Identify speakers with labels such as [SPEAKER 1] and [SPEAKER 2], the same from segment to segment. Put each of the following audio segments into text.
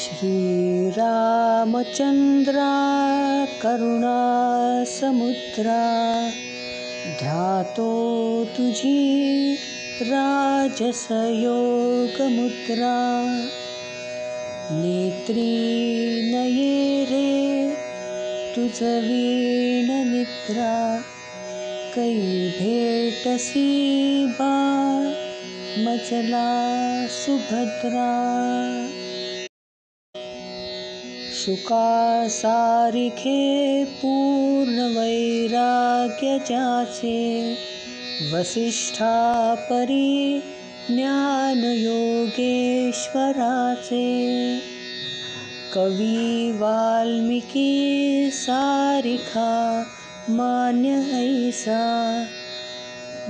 [SPEAKER 1] श्रीरामचन्द्रा करुणासमुद्रा ध्यातो तुझी राजसयोगमुद्रा नेत्री नये रे तुझ वीण निद्रा कै भेटसी बा मजला सुभद्रा शुकासारिखे पूर्ण वैराग्य ज्याचे वसिष्ठा परी ज्ञान योगेश्वराचे कवी वाल्मिकी सारिखा मान्य ऐसा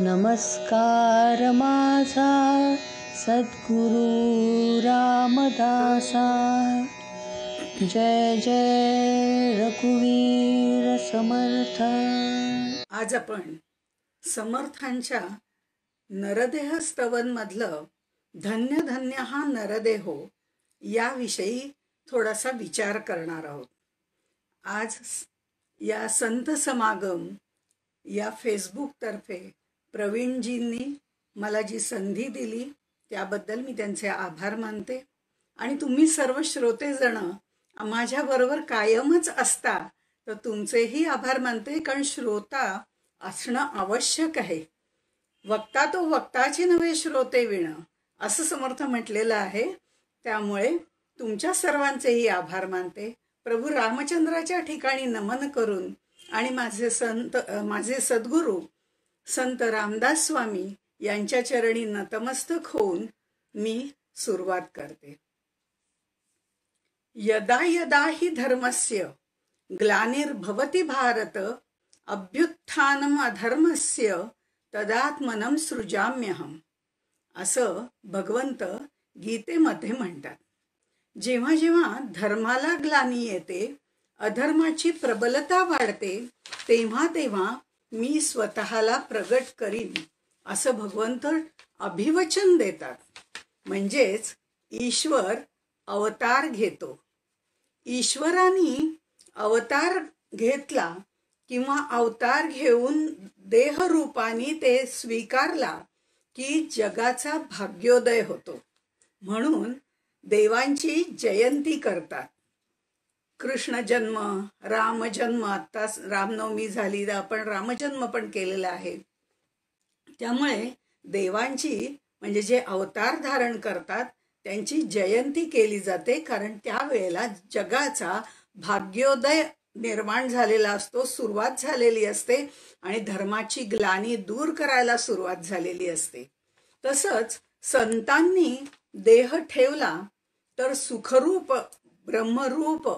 [SPEAKER 1] नमस्कार माझा सद्गुरु रामदासा जय जय रघुवीर समर्थ।
[SPEAKER 2] आज आपण समर्थांच्या नरदेह स्तवन मधलं धन्य धन्य हा नरदेहो याविषयी थोडासा विचार करणार आहोत। आज या संत समागम या फेसबुक तर्फे प्रवीणजींनी मला जी संधी दिली त्याबद्दल मी त्यांचे आभार मानते आणि तुम्ही सर्व श्रोतेजण माझ्याबरोबर कायमच असता तर तुमचेही आभार मानते, कारण श्रोता असणं आवश्यक आहे। वक्ता तो वक्ताचे नव्हे श्रोते विण असं समर्थ म्हटलेलं आहे। त्यामुळे तुमच्या सर्वांचेही आभार मानते। प्रभू रामचंद्राच्या ठिकाणी नमन करून आणि माझे सद्गुरू संत रामदास स्वामी यांच्या चरणी नतमस्तक होऊन मी सुरुवात करते। यदा यदा हि धर्मस्य ग्लानिर्भवति भारत अभ्युत्थानम अधर्मस्य तदात्मनं सृजाम्यहम असं भगवंत गीतेमध्ये म्हणतात। जेव्हा जेव्हा धर्माला ग्लानी येते, अधर्माची प्रबलता वाढते, तेव्हा तेव्हा मी स्वतःला प्रगट करीन असं भगवंत अभिवचन देतात। म्हणजेच ईश्वर अवतार घेतो। ईश्वराने अवतार घेतला किंवा अवतार घेऊन देहरूपाने ते स्वीकारला की जगाचा भाग्योदय होतो। म्हणून देवांची जयंती करतात। कृष्ण जन्म, राम जन्म, आता रामनवमी झाली तर आपण रामजन्म पण केलेला आहे। त्यामुळे देवांची म्हणजे जे अवतार धारण करतात त्यांची जयंती केली जाते, कारण त्यावेळेला जगाचा भाग्योदय निर्माण झालेला असतो, सुरुवात झालेली असते आणि धर्माची ग्लानी दूर करायला सुरुवात झालेली असते। तसंच संतांनी देह ठेवला तर सुखरूप ब्रह्मरूप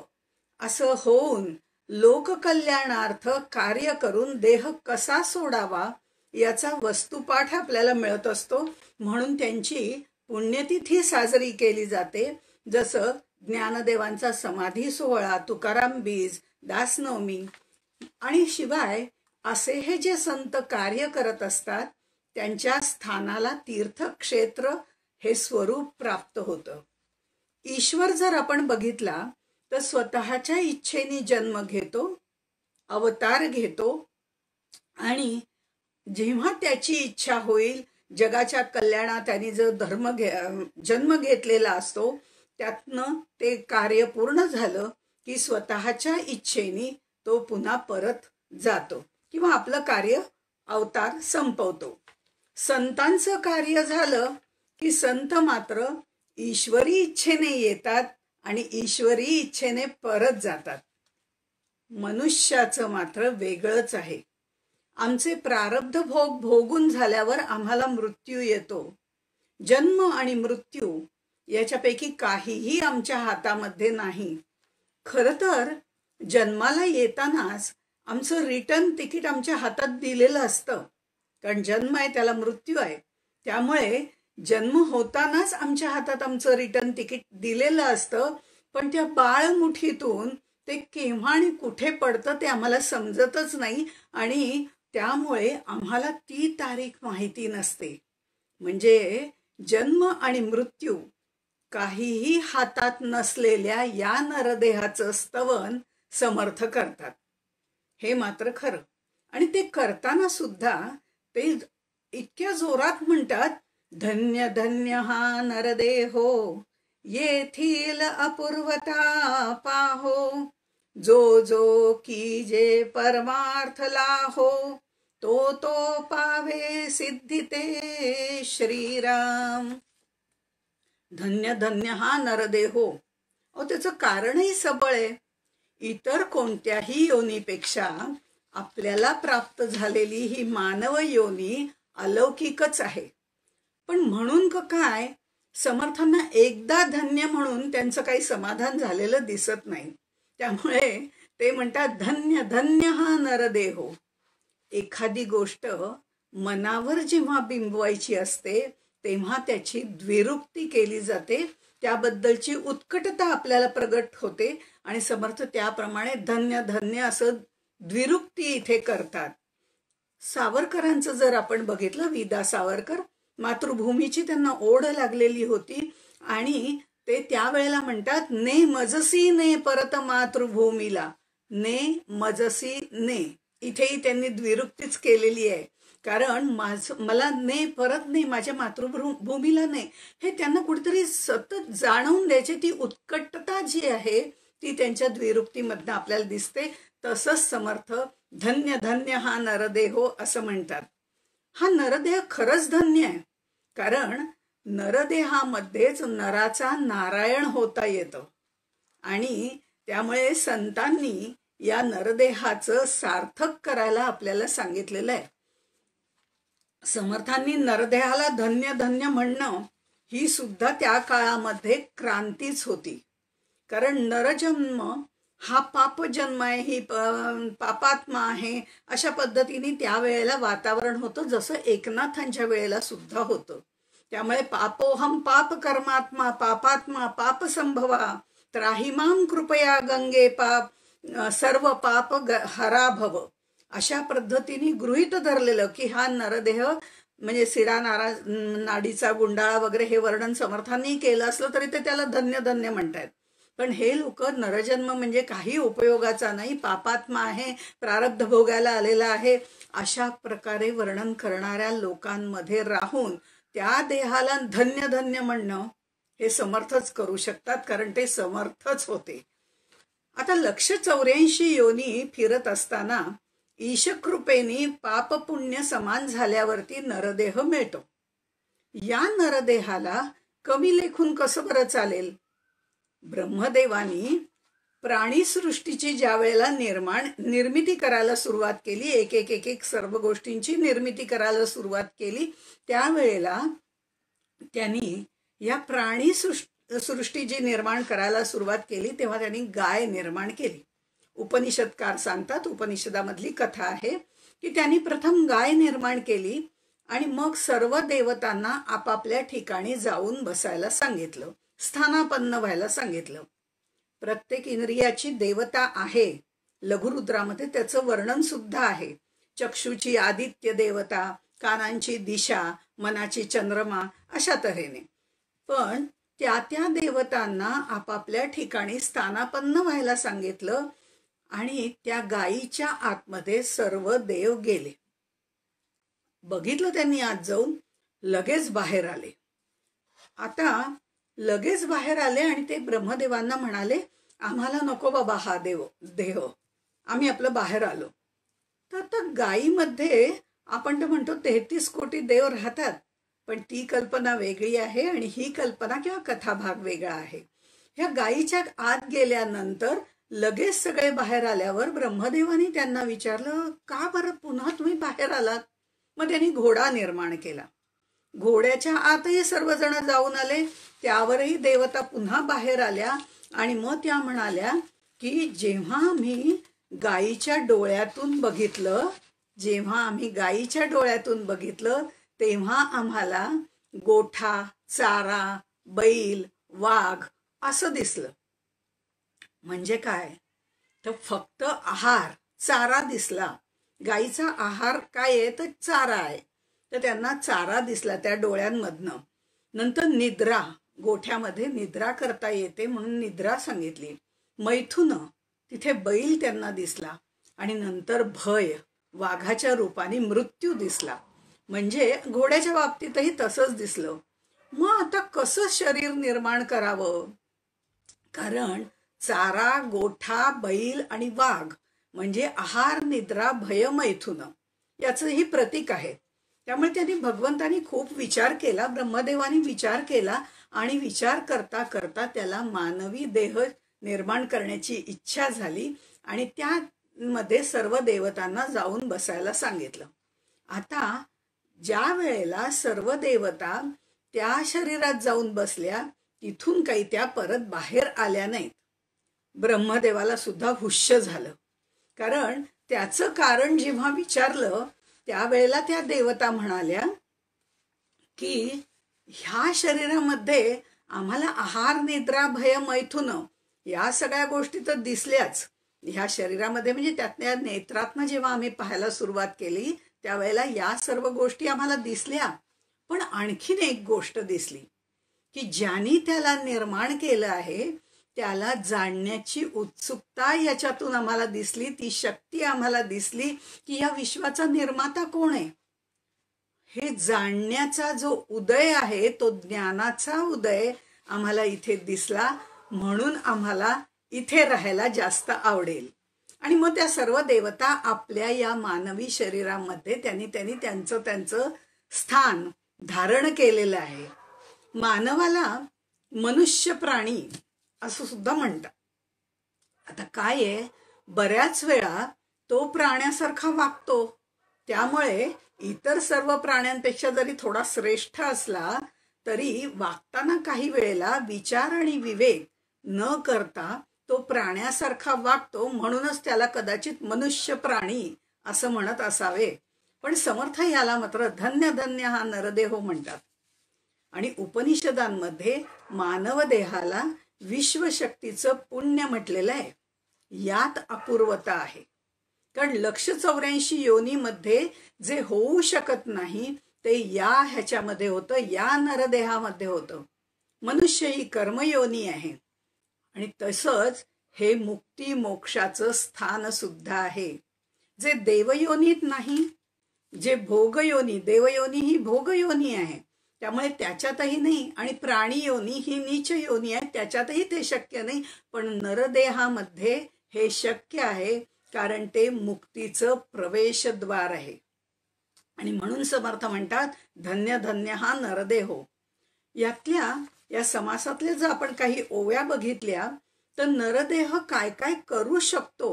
[SPEAKER 2] असं होऊन लोककल्याणार्थ कार्य करून देह कसा सोडावा याचा वस्तुपाठ आपल्याला मिळत असतो। म्हणून त्यांची पुण्यतिथी साजरी केली जाते। जसं ज्ञानदेवांचा समाधी सोहळा, तुकाराम बीज, दासनवमी आणि शिवाय असे हे जे संत कार्य करत असतात त्यांच्या स्थानाला तीर्थक्षेत्र हे स्वरूप प्राप्त होतं। ईश्वर जर आपण बघितला तर स्वतःच्या इच्छेने जन्म घेतो, अवतार घेतो आणि जेव्हा त्याची इच्छा होईल जगाच्या कल्याणात त्यांनी जो जन्म घेतलेला असतो त्यातनं ते कार्य पूर्ण झालं की स्वतःच्या इच्छेने तो पुन्हा परत जातो किंवा आपलं कार्य अवतार संपवतो। संतांचं कार्य झालं की संत मात्र ईश्वरी इच्छेने येतात आणि ईश्वरी इच्छेने परत जातात। मनुष्याचं मात्र वेगळंच आहे। आमचे प्रारब्ध भोग भोगून झाल्यावर आम्हाला मृत्यू येतो। जन्म आणि मृत्यू याच्यापैकी काहीही आमच्या हातामध्ये नाही। खरं तर जन्माला येतानाच आमचं रिटर्न तिकीट आमच्या हातात दिलेलं असतं, कारण जन्म आहे त्याला मृत्यू आहे। त्यामुळे जन्म होतानाच आमच्या हातात आमचं रिटर्न तिकीट दिलेलं असतं, पण त्या बाळमुठीतून ते केव्हा आणि कुठे पडतं ते आम्हाला समजतच नाही आणि त्यामुळे आम्हाला ती तारीख माहिती नसते। म्हणजे जन्म आणि मृत्यू काहीही हातात नसलेल्या या नरदेहाचं स्तवन समर्थ करतात. हे मात्र खरं. आणि ते करताना सुद्धा ते इतक्या जोरात म्हणतात, धन्य धन्य हा नरदेहो, येथील अपूर्वता पाहो, जो जो की जे परमार्थ लाहो, तो तो पावे सिद्धी ते श्रीराम. धन्य धन्य हा नरदेहो. त्याचं कारणही सबळ आहे. इतर कोणत्याही योनीपेक्षा आपल्याला प्राप्त झालेली ही मानव योनी अलौकिकच आहे. पण म्हणून काय, समर्थांना एकदा धन्य म्हणून त्यांचं काही समाधान झालेलं दिसत नाही. त्यामुळे ते म्हणतात, धन्य धन्य हा नरदेहो. एखादी गोष्ट मनावर जेव्हा बिंबवायची असते तेव्हा त्याची द्विरुक्ती केली जाते, त्याबद्दलची उत्कटता आपल्याला प्रगट होते आणि समर्थ त्याप्रमाणे धन्य धन्य असं द्विरुक्ती इथे करतात. सावरकरांचं जर आपण बघितलं, विदा सावरकर, मातृभूमीची त्यांना ओढ लागलेली होती आणि ते त्यावेळेला म्हणतात, ने मजसी ने परत मातृभूमीला, ने मजसी ने. इथेही त्यांनी द्विरुक्तीच केलेली आहे. कारण मला ने परत नाही, माझ्या मातृभूमीला नाही, हे त्यांना कुठेतरी सतत जाणवून द्यायचे. ती उत्कटता जी आहे ती त्यांच्या द्विरुक्तीमधनं आपल्याला दिसते. तसंच समर्थ धन्य धन्य हा नरदेहो असं म्हणतात. हा नरदेह खरंच धन्य आहे, कारण नरदेहामध्येच नराचा नारायण होता येतं आणि त्यामुळे संतांनी या नरदेहाचं सार्थक करायला आपल्याला सांगितलेलं आहे. समर्थांनी नरदेहाला धन्य धन्य म्हणणं ही सुद्धा त्या काळामध्ये क्रांतीच होती. कारण नरजन्म हा पापजन्म आहे, ही पापात्मा आहे, अशा पद्धतीने त्यावेळेला वातावरण होतं, जसं एकनाथांच्या वेळेला सुद्धा होतं. त्यामुळे पापोहम पाप कर्मात्मा पापात्मा पाप संभवा त्राहिमाम कृपया गंगे पाप सर्व पाप हरा भव, अशा पद्धतीने गृहीत धरलेलं की हा नरदेह म्हणजे सिडा नाडीचा गुंडाळा वगैरे हे वर्णन समर्थांनी केलं असलं तरी ते त्याला धन्य धन्य म्हणतात. पण हे लोक नरजन्म म्हणजे काही उपयोगाचा नाही, पापात्मा आहे, प्रारब्ध भोगायला आलेला आहे, अशा प्रकारे वर्णन करणाऱ्या लोकांमध्ये राहून त्या देहाला धन्य धन्य म्हणणं हे समर्थच करू शकतात, कारण ते समर्थच होते. आता 184 योनी फिरत असताना ईशकृपेने पाप पुण्य समान झाल्यावरती नरदेह मिळतो. या नरदेहाला कमी लेखून कसं बरं चालेल? ब्रह्मदेवानी प्राणीसृष्टीची ज्या वेळेला निर्मिती करायला सुरुवात केली, एक एक एक एक सर्व गोष्टींची निर्मिती करायला सुरुवात केली, त्यावेळेला त्यांनी या सृष्टी जी निर्माण करायला सुरुवात केली तेव्हा त्यांनी गाय निर्माण केली. उपनिषदकार सांगतात, उपनिषदामधली कथा आहे की त्यांनी प्रथम गाय निर्माण केली आणि मग सर्व देवतांना आपापल्या ठिकाणी जाऊन बसायला सांगितलं, स्थानापन्न व्हायला सांगितलं. प्रत्येक इंद्रियाची देवता आहे. लघुरुद्रामध्ये त्याचं वर्णन सुद्धा आहे. चक्षुची आदित्य देवता, कानांची दिशा, मनाची चंद्रमा, अशा तऱ्हेने. पण त्या देवतांना आपापल्या ठिकाणी स्थानापन्न व्हायला सांगितलं आणि त्या गायीच्या आतमध्ये सर्व देव गेले. बघितलं त्यांनी आत जाऊन, लगेच बाहेर आले. आता लगेच बाहेर आले आणि ते ब्रह्मदेवांना म्हणाले, आम्हाला नको बाबा हा देह, आम्ही आपलं बाहेर आलो. तर गायीमध्ये आपण तर म्हणतो 33 कोटी देव राहतात, पण ती कल्पना वेगळी आहे आणि ही कल्पना किंवा कथाभाग वेगळा आहे. ह्या गायीच्या आत गेल्यानंतर लगेच सगळे बाहेर आल्यावर ब्रह्मदेवानी त्यांना विचारलं, का बरं पुन्हा तुम्ही बाहेर आलात? मग त्यांनी घोडा निर्माण केला. घोड्याच्या आतही सर्वजण जाऊन आले, त्यावरही देवता पुन्हा बाहेर आल्या आणि मग त्या म्हणाल्या की जेव्हा आम्ही गायीच्या डोळ्यातून बघितलं तेव्हा आम्हाला गोठा, चारा, बैल, वाघ असं दिसलं. म्हणजे काय तर फक्त आहार, चारा दिसला. गायीचा आहार काय आहे तर चारा आहे, तर त्यांना चारा दिसला त्या डोळ्यांमधनं. नंतर निद्रा, गोठ्यामध्ये निद्रा करता येते म्हणून निद्रा सांगितली. मैथुन, तिथे बैल त्यांना दिसला. आणि नंतर भय, वाघाच्या रूपाने मृत्यू दिसला. म्हणजे घोड्याच्या बाबतीतही तसंच दिसलं. मग आता कसं शरीर निर्माण करावं? कारण चारा, गोठा, बैल आणि वाघ म्हणजे आहार, निद्रा, भय, मैथुन याचंही प्रतीक आहे. त्यामुळे त्यांनी भगवंतानी खूप विचार केला, ब्रह्मदेवानी विचार केला आणि विचार करता करता त्याला मानवी देह निर्माण करण्याची इच्छा झाली आणि त्यामध्ये सर्व देवतांना जाऊन बसायला सांगितलं. आता ज्या वेळेला सर्व देवता त्या शरीरात जाऊन बसल्या, तिथून काही त्या परत बाहेर आल्या नाहीत. ब्रह्मदेवाला सुद्धा हुश्य झालं. कारण त्याचं कारण जेव्हा विचारलं त्यावेळेला त्या देवता म्हणाल्या की ह्या शरीरामध्ये आम्हाला आहार, निद्रा, भय, मैथुन या सगळ्या गोष्टी तर दिसल्याच ह्या शरीरामध्ये. म्हणजे त्यातल्या नेत्रातनं जेव्हा आम्ही पाहायला सुरुवात केली त्यावेळेला या सर्व गोष्टी आम्हाला दिसल्या. पण आणखीन एक गोष्ट दिसली की ज्यांनी त्याला निर्माण केलं आहे त्याला जाणण्याची उत्सुकता याच्यातून आम्हाला दिसली. ती शक्ती आम्हाला दिसली की या विश्वाचा निर्माता कोण आहे. हे जाणण्याचा जो उदय आहे तो ज्ञानाचा उदय आम्हाला इथे दिसला. म्हणून आम्हाला इथे राहायला जास्त आवडेल. आणि मग त्या सर्व देवता आपल्या या मानवी शरीरामध्ये त्यांनी त्यांचं स्थान धारण केलेलं आहे. मानवाला मनुष्य प्राणी असं सुद्धा म्हणतात. आता काय आहे, बऱ्याच वेळा तो प्राण्यासारखा वागतो. त्यामुळे इतर सर्व प्राण्यांपेक्षा जरी थोडा श्रेष्ठ असला तरी वागताना काही वेळेला विचार आणि विवेक न करता तो प्राण्यासारखा वागतो. म्हणूनच त्याला कदाचित मनुष्य प्राणी असं म्हणत असावे. पण समर्थ याला मात्र धन्य धन्य हा नरदेहो म्हणतात. आणि उपनिषदांमध्ये मानव देहाला विश्वशक्तीचं पुण्य म्हटलेलं आहे. यात अपूर्वता आहे. कारण 184 योनीमध्ये जे होऊ शकत नाही ते या ह्याच्यामध्ये होतं, या नरदेहामध्ये होतं. मनुष्य ही कर्मयोनी आहे. आणि तसंच हे मुक्ती मोक्षाचं स्थान सुद्धा आहे, जे देवयोनीत नाही. जे भोगयोनी, देवयोनी ही भोगयोनी आहे त्यामुळे त्याच्यातही नाही. आणि प्राणीयोनी ही नीच योनी आहे, त्याच्यातही ते शक्य नाही. पण नरदेहामध्ये हे शक्य आहे कारण ते मुक्तीचं प्रवेशद्वार आहे. आणि म्हणून समर्थ म्हणतात धन्य धन्य हा नरदेहो. यातल्या या समासातल्या जर आपण काही ओव्या बघितल्या तर नरदेह काय काय करू शकतो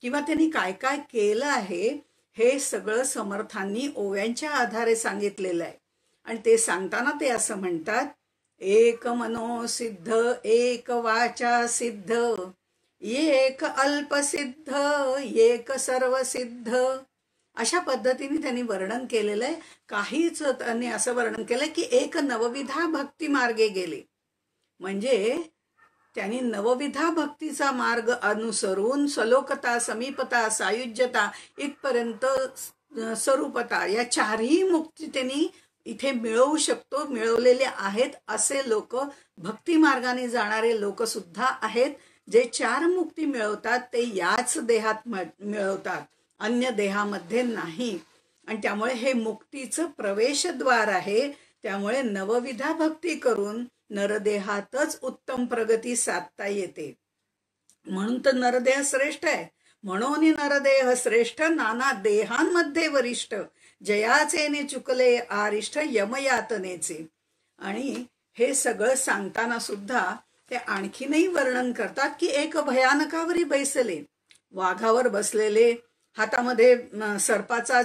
[SPEAKER 2] किंवा त्यांनी काय काय केलं आहे हे सगळं समर्थांनी ओव्यांच्या आधारे सांगितलेलं आहे. आणि ते सांगताना ते असं म्हणतात, एक मनो सिद्ध, एक वाचा सिद्ध, एक अल्पसिद्ध, एक सर्वसिद्ध. अशा पद्धतीने त्यांनी वर्णन केलेलं आहे. काहीच त्यांनी असं वर्णन केलंय की एक नवविधा भक्ती मार्गे गेले. म्हणजे त्यांनी नवविधा भक्तीचा मार्ग अनुसरून सलोकता, समीपता, सायुज्यता इथपर्यंत स्वरूपता या चारही मुक्ती त्यांनी इथे मिळवू शकतो, मिळवलेले आहेत. असे लोक, भक्ती मार्गाने जाणारे लोक सुद्धा आहेत. जे 4 मुक्ती मिळवतात ते याच देहात मिळवतात, अन्य देहामध्ये नाही. आणि त्यामुळे हे मुक्तीचं प्रवेशद्वार आहे. त्यामुळे नवविधा भक्ती करून नरदेहातच उत्तम प्रगती साधता येते. म्हणून तर नरदेह श्रेष्ठ आहे. म्हणून नरदेह श्रेष्ठ, नाना देहांमध्ये वरिष्ठ, जयाचे चुकले आरिष्ठ यमयातनेचे. आणि हे सगळं सांगताना सुद्धा ते आणखीनही वर्णन करतात की एक भयानकावरी बैसले, वाघावर बसलेले, हातामध्ये सर्पाचा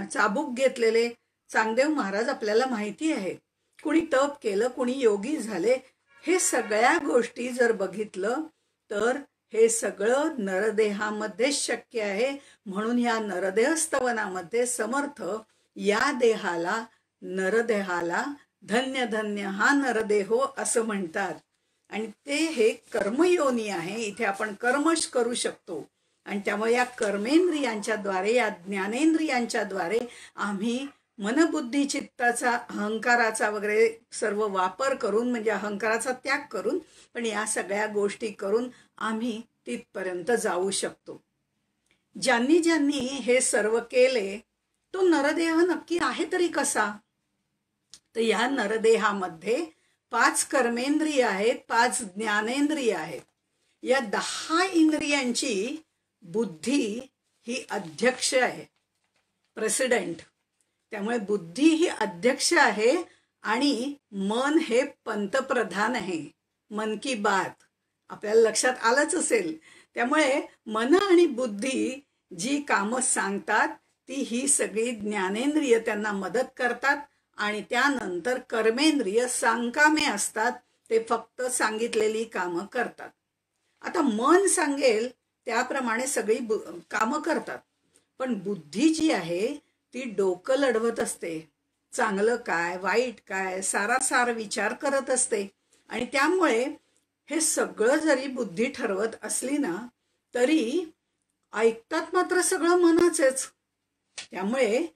[SPEAKER 2] चाबूक घेतलेले चांगदेव महाराज आपल्याला माहिती आहे. कुणी तप केलं, कुणी योगी झाले. हे सगळ्या गोष्टी जर बघितलं तर हे सगळं नरदेहामध्ये शक्य आहे. म्हणून या नरदेह स्तवनामध्ये समर्थ या देहाला, नरदेहाला धन्य धन्य हा नरदेहो असं म्हणतात. आणि ते हे कर्मयोनी आहे. इथे आपण कर्मच करू शकतो. आणि त्यामुळे या कर्मेंद्रियांच्या द्वारे, या ज्ञानेंद्रियांच्या द्वारे आम्ही मनबुद्धी चित्ताचा अहंकाराचा वगैरे सर्व वापर करून, म्हणजे अहंकाराचा त्याग करून, पण या सगळ्या गोष्टी करून आम्ही तिथपर्यंत जाऊ शकतो. ज्यांनी ज्यांनी हे सर्व केले तो नरदेह नक्की आहे तरी कसा? तर या नरदेहामध्ये 5 कर्मेंद्रिय आहेत, 5 ज्ञानेंद्रिय आहेत. या 10 इंद्रियांची बुद्धी ही अध्यक्ष आहे, प्रेसिडेंट. त्यामुळे बुद्धी ही अध्यक्ष आहे आणि मन हे पंतप्रधान आहे. मन की बात आपल्याला लक्षात आलंच असेल. त्यामुळे मन आणि बुद्धी जी कामं सांगतात ती ही सगळी ज्ञानेंद्रिय त्यांना मदत करतात आणि त्यानंतर कर्मेंद्रिय सांकामे असतात, ते फक्त सांगितलेली कामं करतात. आता मन सांगेल त्याप्रमाणे सगळी कामं करतात, पण बुद्धी जी आहे ती डोकं लढवत असते. चांगलं काय वाईट काय सारासार विचार करत असते आणि त्यामुळे हे सगळं जरी बुद्धी ठरवत असली ना तरी ऐकतात मात्र सगळं मनाचेच. त्यामुळे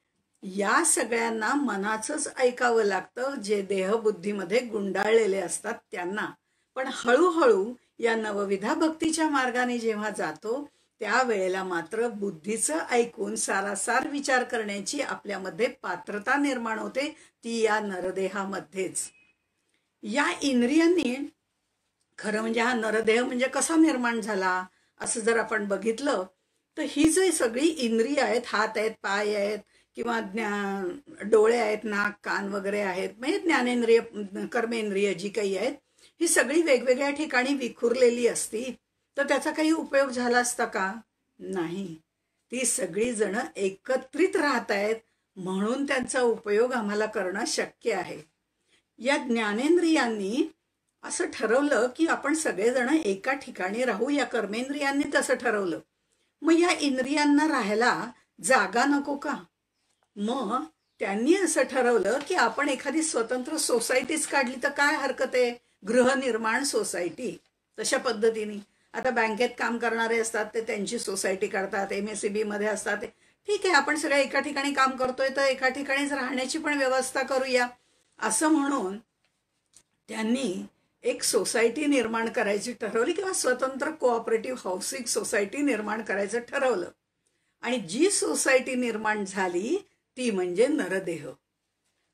[SPEAKER 2] या सगळ्यांना मनाचंच ऐकावं लागतं, जे देहबुद्धीमध्ये गुंडाळलेले असतात त्यांना. पण हळूहळू या नवविधा भक्तीच्या मार्गाने जेव्हा जातो त्यावेळेला मात्र बुद्धीचं ऐकून सारासार विचार करण्याची आपल्यामध्ये पात्रता निर्माण होते, ती या नरदेहामध्येच. या इंद्रियांनी, खरं म्हणजे हा नरदेह म्हणजे कसा निर्माण झाला असं जर आपण बघितलं तर ही जी सगळी इंद्रिय आहेत, हात आहेत, पाय आहेत किंवा डोळे आहेत, नाक कान वगैरे आहेत, म्हणजे ज्ञानेंद्रिय कर्मेंद्रिय जी काही आहेत, ही सगळी वेगवेगळ्या ठिकाणी विखुरलेली असती तर त्याचा काही उपयोग झाला असता का? नाही. ती सगळी जण एकत्रित राहत आहेत म्हणून त्यांचा उपयोग आम्हाला करणं शक्य आहे. या ज्ञानेंद्रियांनी असं ठरवलं की आपण सगळेजण एका ठिकाणी राहू. या कर्मेंद्रियांनी तसं ठरवलं. मग या इंद्रियांना राहायला जागा नको का? मग त्यांनी असं ठरवलं की आपण एखादी स्वतंत्र सोसायटीच काढली तर काय हरकत आहे? गृहनिर्माण सोसायटी. तशा पद्धतीने आता बँकेत काम करणारे असतात ते त्यांची सोसायटी काढतात, MSEB मध्ये असतात, ठीक आहे आपण सगळे एका ठिकाणी काम करतोय तर एका ठिकाणीच राहण्याची पण व्यवस्था करूया असं म्हणून त्यांनी एक सोसायटी निर्माण करायची ठरवली किंवा स्वतंत्र कोऑपरेटिव्ह हाऊसिंग सोसायटी निर्माण करायचं ठरवलं. आणि जी सोसायटी निर्माण झाली ती म्हणजे नरदेह.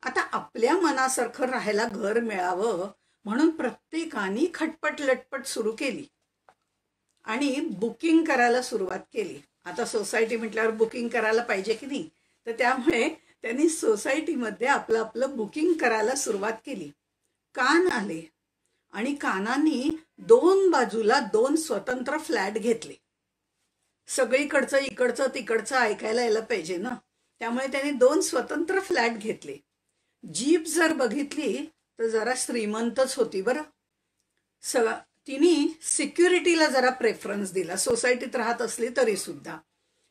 [SPEAKER 2] आता आपल्या मनासारखं राहायला घर मिळावं म्हणून प्रत्येकाने खटपट लटपट सुरू केली आणि बुकिंग करायला सुरुवात केली. आता सोसायटी म्हटल्यावर बुकिंग करायला पाहिजे की नाही, तर त्यामुळे त्यांनी सोसायटीमध्ये आपलं आपलं बुकिंग करायला सुरुवात केली. कान आले आणि कानांनी 2 बाजूला 2 स्वतंत्र फ्लॅट घेतले. सगळीकडचं इकडचं तिकडचं ऐकायला यायला पाहिजे ना, त्यामुळे त्यांनी 2 स्वतंत्र फ्लॅट घेतले. जीप जर बघितली तर जरा श्रीमंतच होती बरं. तिने सिक्युरिटीला जरा प्रेफरन्स दिला. सोसायटीत राहत असली तरी सुद्धा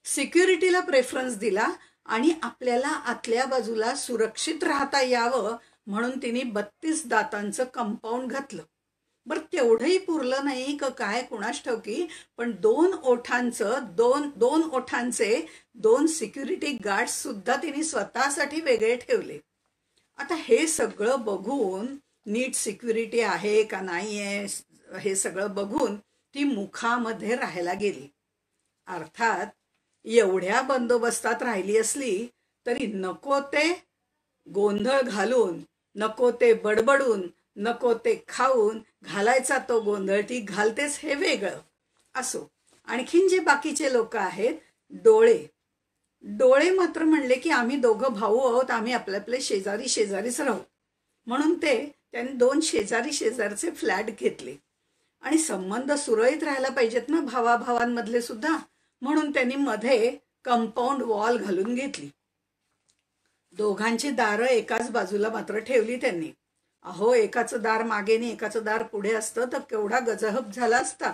[SPEAKER 2] सिक्युरिटीला प्रेफरन्स दिला आणि आपल्याला आतल्या बाजूला सुरक्षित राहता यावं म्हणून तिने 32 दातांचं कंपाऊंड घातलं. बरं तेवढंही पुरलं नाही का काय कुणास ठाऊकी, पण 2 ओठांचे 2 सिक्युरिटी गार्ड्स सुद्धा तिने स्वतःसाठी वेगळे ठेवले. आता हे सगळं बघून, नीट सिक्युरिटी आहे का नाही आहे हे सगळं बघून ती मुखामध्ये राहायला गेली. अर्थात एवढ्या बंदोबस्तात राहिली असली तरी नको ते गोंधळ घालून, नको ते बडबडून, नको ते खाऊन घालायचा तो गोंधळ ती घालतेच हे वेगळं असो. आणखीन जे बाकीचे लोक आहेत, डोळे मात्र म्हणले की आम्ही दोघं भाऊ आहोत, आम्ही आपले आपले शेजारी शेजारीच राहू म्हणून त्यांनी 2 शेजारी शेजारचे फ्लॅट घेतले. आणि संबंध सुरळीत राहायला पाहिजेत ना भावाभावांमधले सुद्धा, म्हणून त्यांनी मध्ये कंपाऊंड वॉल घालून घेतली. दोघांची दारं एकाच बाजूला मात्र ठेवली त्यांनी. अहो एकाचं दार मागेने एकाचं दार पुढे असतं तर केवढा गजहब झाला असता.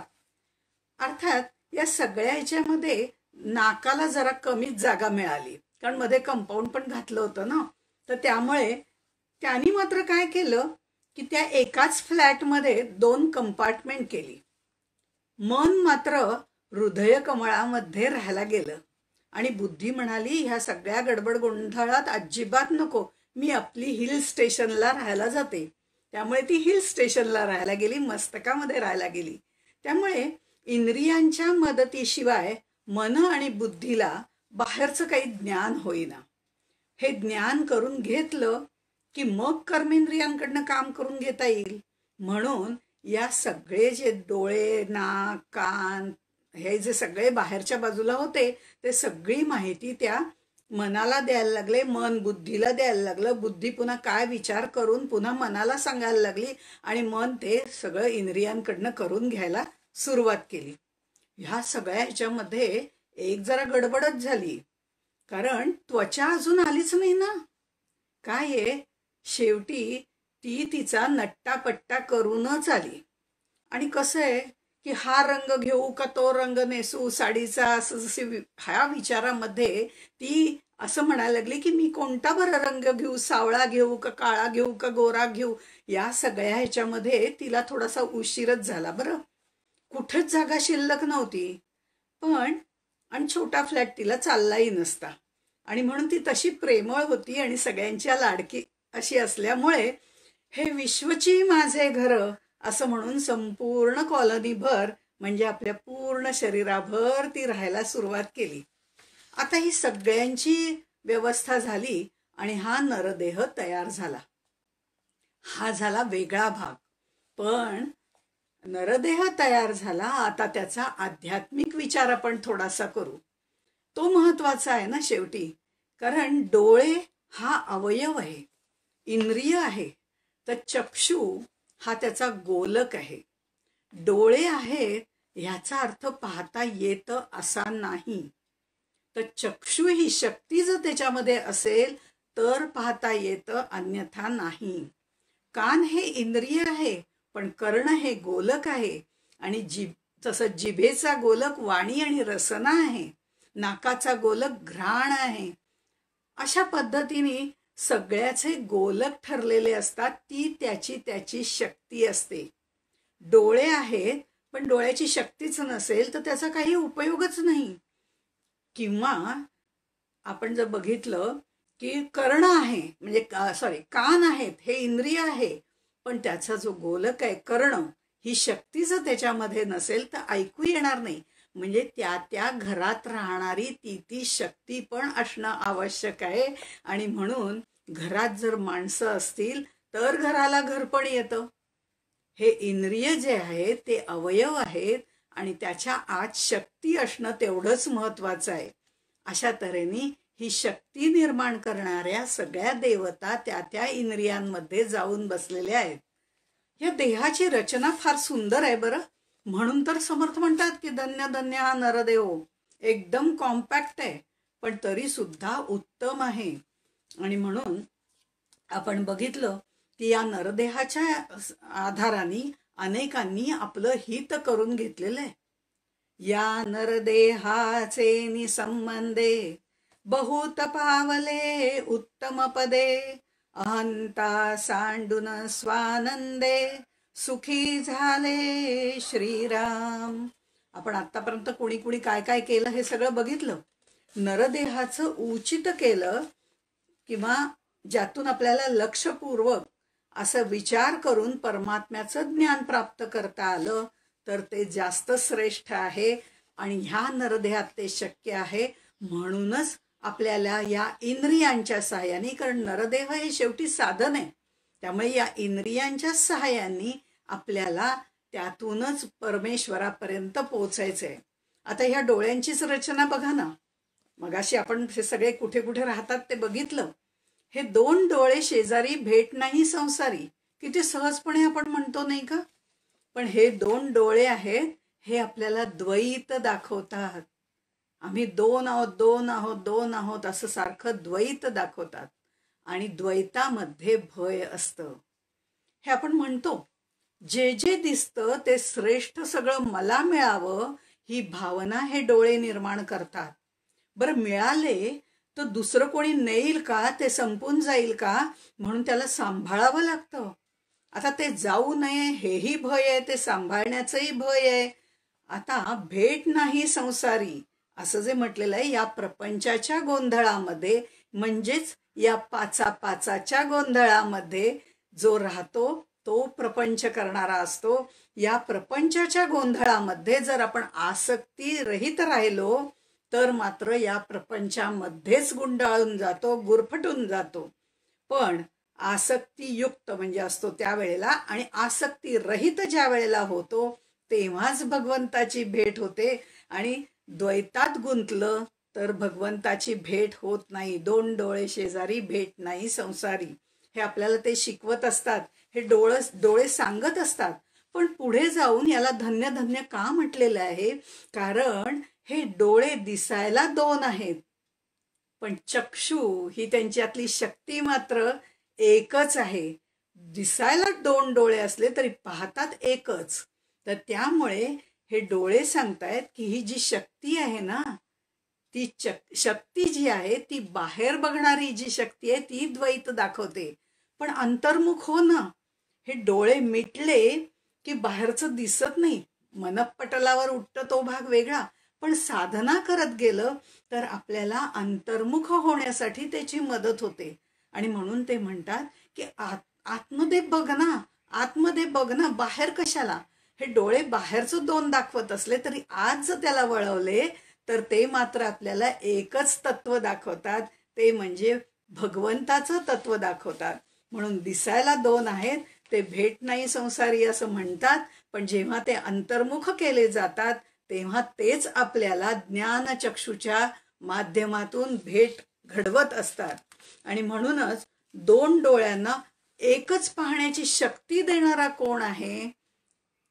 [SPEAKER 2] अर्थात या सगळ्या ह्याच्यामध्ये नाकाला जरा कमीच जागा मिळाली कारण मध्ये कंपाऊंड पण घातलं होतं ना, तर त्यामुळे त्यांनी मात्र काय केलं की त्या एकाच फ्लॅटमध्ये 2 कंपार्टमेंट केली. मन मात्र हृदय कमळामध्ये राहायला गेलं आणि बुद्धी म्हणाली, ह्या सगळ्या गडबड गोंधळात अजिबात नको, मी आपली हिल स्टेशनला राहायला जाते. त्यामुळे ती हिल स्टेशनला राहायला गेली, मस्तकामध्ये राहायला गेली. त्यामुळे इंद्रियांच्या मदतीशिवाय मन आणि बुद्धीला बाहेरचं काही ज्ञान होईना. हे ज्ञान करून घेतलं की मग कर्मेंद्रियांकडनं काम करून घेता येईल. म्हणून या सगळे जे डोळे, नाक, कान हे जे सगळे बाहेरच्या बाजूला होते ते सगळी माहिती त्या मनाला द्यायला लागले, मन बुद्धीला द्यायला लागलं, बुद्धी पुन्हा काय विचार करून पुन्हा मनाला सांगायला लागली आणि मन ते सगळं इंद्रियांकडनं करून घ्यायला सुरुवात केली. ह्या सगळ्या ह्याच्यामध्ये एक जरा गडबडच झाली, कारण त्वचा अजून आलीच नाही ना. काय आहे, शेवटी ती तिचा नट्टापट्टा करूनच आली. आणि कसं आहे की हा रंग घेऊ का तो रंग नेसू साडीचा, असं जसे ह्या विचारामध्ये ती असं म्हणायला लागली की मी कोणता बरं रंग घेऊ, सावळा घेऊ का काळा घेऊ का गोरा घेऊ. या सगळ्या ह्याच्यामध्ये तिला थोडासा उशीरच झाला बरं. कुठेच जागा शिल्लक नव्हती. पण आणि छोटा फ्लॅट तिला चाललाही नसता, आणि म्हणून ती तशी प्रेमळ होती आणि सगळ्यांच्या लाडकी अशी असल्यामुळे हे विश्वची माझे घर असं म्हणून संपूर्ण कॉलनीभर म्हणजे आपल्या पूर्ण शरीराभर ती राहायला सुरुवात केली. आता ही सगळ्यांची व्यवस्था झाली आणि हा नरदेह तयार झाला. हा झाला वेगळा भाग. पण नरदेह तयार झाला, आता त्याचा आध्यात्मिक विचार आपण थोडासा करू. तो महत्वाचा आहे ना शेवटी. कारण डोळे हा अवयव आहे, इंद्रिय आहे, तर चक्षु हा त्याचा गोलक आहे. डोळे आहेत ह्याचा अर्थ पाहता येतं असा नाही, तर चक्षु ही शक्ती जर त्याच्यामध्ये असेल तर पाहता येतं, अन्यथा नाही. कान हे इंद्रिय आहे, पण कर्ण हे गोलक आहे. आणि तसं जिभेचा गोलक वाणी आणि रसना आहे, नाकाचा गोलक घ्राण आहे. अशा पद्धतीने सगळ्याचे गोलक ठरलेले असतात. ती त्याची त्याची शक्ती असते. डोळे आहेत पण डोळ्याची शक्तीच नसेल तर त्याचा काही उपयोगच नाही. किंवा आपण जर बघितलं की कर्ण आहे म्हणजे कान आहेत हे इंद्रिय आहे, पण त्याचा जो गोलक आहे कर्ण ही शक्ती जर त्याच्यामध्ये नसेल तर ऐकू येणार नाही. म्हणजे त्या त्या घरात राहणारी ती शक्ती पण असणं आवश्यक आहे. आणि म्हणून घरात जर माणसं असतील तर घराला घर पण येतं. हे इंद्रिय जे आहेत ते अवयव आहेत आणि त्याच्या आत शक्ती असणं तेवढंच महत्वाचं आहे. अशा तऱ्हेने ही शक्ती निर्माण करणाऱ्या सगळ्या देवता त्या त्या इंद्रियांमध्ये जाऊन बसलेल्या आहेत. या देहाची रचना फार सुंदर आहे बरं. म्हणून तर समर्थ म्हणतात की धन्य धन्य हा नरदेव. एकदम कॉम्पॅक्ट आहे पण तरी सुद्धा उत्तम आहे. आणि म्हणून आपण बघितलं की या नरदेहाच्या आधाराने अनेकांनी आपलं हित करून घेतलेलं आहे. या नरदेहाचे निसंबंधे बहुत पावले उत्तम पदे, अहंता सांडून स्वानंदे सुखी झाले श्रीराम. आपण आतापर्यंत कुणी कुणी काय काय केलं हे सगळं बघितलं. नरदेहाचं उचित केलं किंवा ज्यातून आपल्याला लक्षपूर्वक असं विचार करून परमात्म्याचं ज्ञान प्राप्त करता आलं तर ते जास्त श्रेष्ठ आहे. आणि ह्या नरदेहात ते शक्य आहे. म्हणूनच आपल्याला या इंद्रियांच्या सहाय्याने, कारण नरदेह हे शेवटी साधन आहे, त्यामुळे या इंद्रियांच्या सहाय्याने आपल्याला त्यातूनच परमेश्वरापर्यंत पोहोचायचंय. आता ह्या डोळ्यांचीच रचना बघा ना. मगाशी आपण हे सगळे कुठे कुठे राहतात ते बघितलं. हे दोन डोळे शेजारी भेट नाही संसारी, किती सहजपणे आपण म्हणतो नाही का. पण हे दोन डोळे आहेत हे आपल्याला द्वैत दाखवतात. आम्ही दोन आहोत दोन आहोत दोन आहोत असं सारखं द्वैत दाखवतात. आणि द्वैतामध्ये भय असतं. हे आपण म्हणतो जे जे दिसतं ते श्रेष्ठ सगळं मला मिळावं ही भावना हे डोळे निर्माण करतात. बरं मिळाले तर दुसरं कोणी नेईल का, ते संपून जाईल का, म्हणून त्याला सांभाळावं लागतं. आता ते जाऊ नये हेही भय आहे, ते सांभाळण्याचंही भय आहे. आता भेट नाही संसारी असं जे म्हटलेलं आहे, या प्रपंचाच्या गोंधळामध्ये म्हणजेच या पाचाच्या गोंधळामध्ये जो राहतो तो प्रपंच करणारा असतो. या प्रपंचाच्या गोंधळामध्ये जर आपण आसक्ती रहित राहिलो तर मात्र या प्रपंचामध्येच गुंडाळून जातो, गुरफटून जातो. पण आसक्तीयुक्त म्हणजे असतो त्यावेळेला आणि आसक्ती रहित ज्या वेळेला होतो तेव्हाच भगवंताची भेट होते. आणि द्वैतात गुंतलं तर भगवंताची भेट होत नाही. दोन डोळे शेजारी भेट नाही संसारी, हे आपल्याला ते शिकवत असतात, हे डोळे सांगत असतात. पण पुढे जाऊन याला धन्य धन्य का म्हटलेलं आहे? कारण हे डोळे दिसायला दोन आहेत, पण चक्षु ही त्यांच्यातली शक्ती मात्र एकच आहे. दिसायला दोन डोळे असले तरी पाहतात एकच. तर त्यामुळे हे डोळे सांगतायत की ही जी शक्ती आहे ना, ती शक्ती जी आहे ती बाहेर बघणारी जी शक्ती आहे ती द्वैत दाखवते. पण अंतर्मुख हो ना, हे डोळे मिटले की बाहेरचं दिसत नाही. मनपटलावर उठतं तो भाग वेगळा, पण साधना करत गेलं तर आपल्याला अंतर्मुख होण्यासाठी त्याची मदत होते. आणि म्हणून ते म्हणतात की आतमध्ये बघ ना, आतमध्ये बघ ना, बाहेर कशाला? हे डोळे बाहेरचं दोन दाखवत असले तरी आज जर त्याला वळवले तर ते मात्र आपल्याला एकच तत्व दाखवतात, ते म्हणजे भगवंताचं तत्व दाखवतात. म्हणून दिसायला दोन आहेत, ते भेट नाही संसारी असं म्हणतात, पण जेव्हा ते अंतर्मुख केले जातात तेव्हा तेच आपल्याला ज्ञानचक्षुच्या माध्यमातून भेट घडवत असतात. आणि म्हणूनच दोन डोळ्यांना एकच पाहण्याची शक्ती देणारा कोण आहे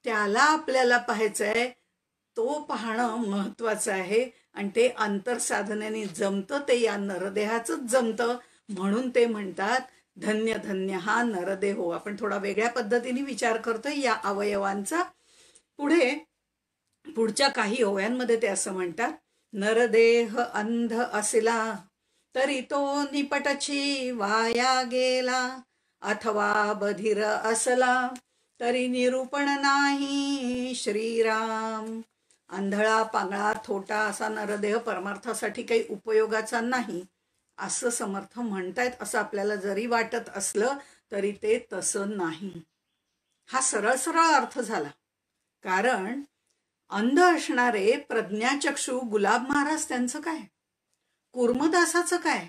[SPEAKER 2] त्याला आपल्याला पाहायचंय, तो पाहणं महत्वाचं आहे. आणि ते अंतरसाधनेने जमतं, ते या नरदेहाचंच जमतं. म्हणून ते म्हणतात धन्य धन्य हा नरदेहो. आपण थोडा वेगळ्या पद्धतीने विचार करतोय या अवयवांचा. पुढच्या काही ओव्यांमध्ये ते असं म्हणतात, नरदेह अंध असला तरी तो निपटची वाया गेला, अथवा बधिर असला तरी निरूपण नाही श्रीराम. आंधळा पांगळा थोटा असा नरदेह परमार्थासाठी काही उपयोगाचा नाही असं समर्थ म्हणतायत. असं आपल्याला जरी वाटत असलं तरी ते तसं नाही. हा सरळ सरळ अर्थ झाला. कारण अंध असणारे प्रज्ञाचक्षु गुलाब महाराज त्यांचं काय, कुर्मदासाचं काय?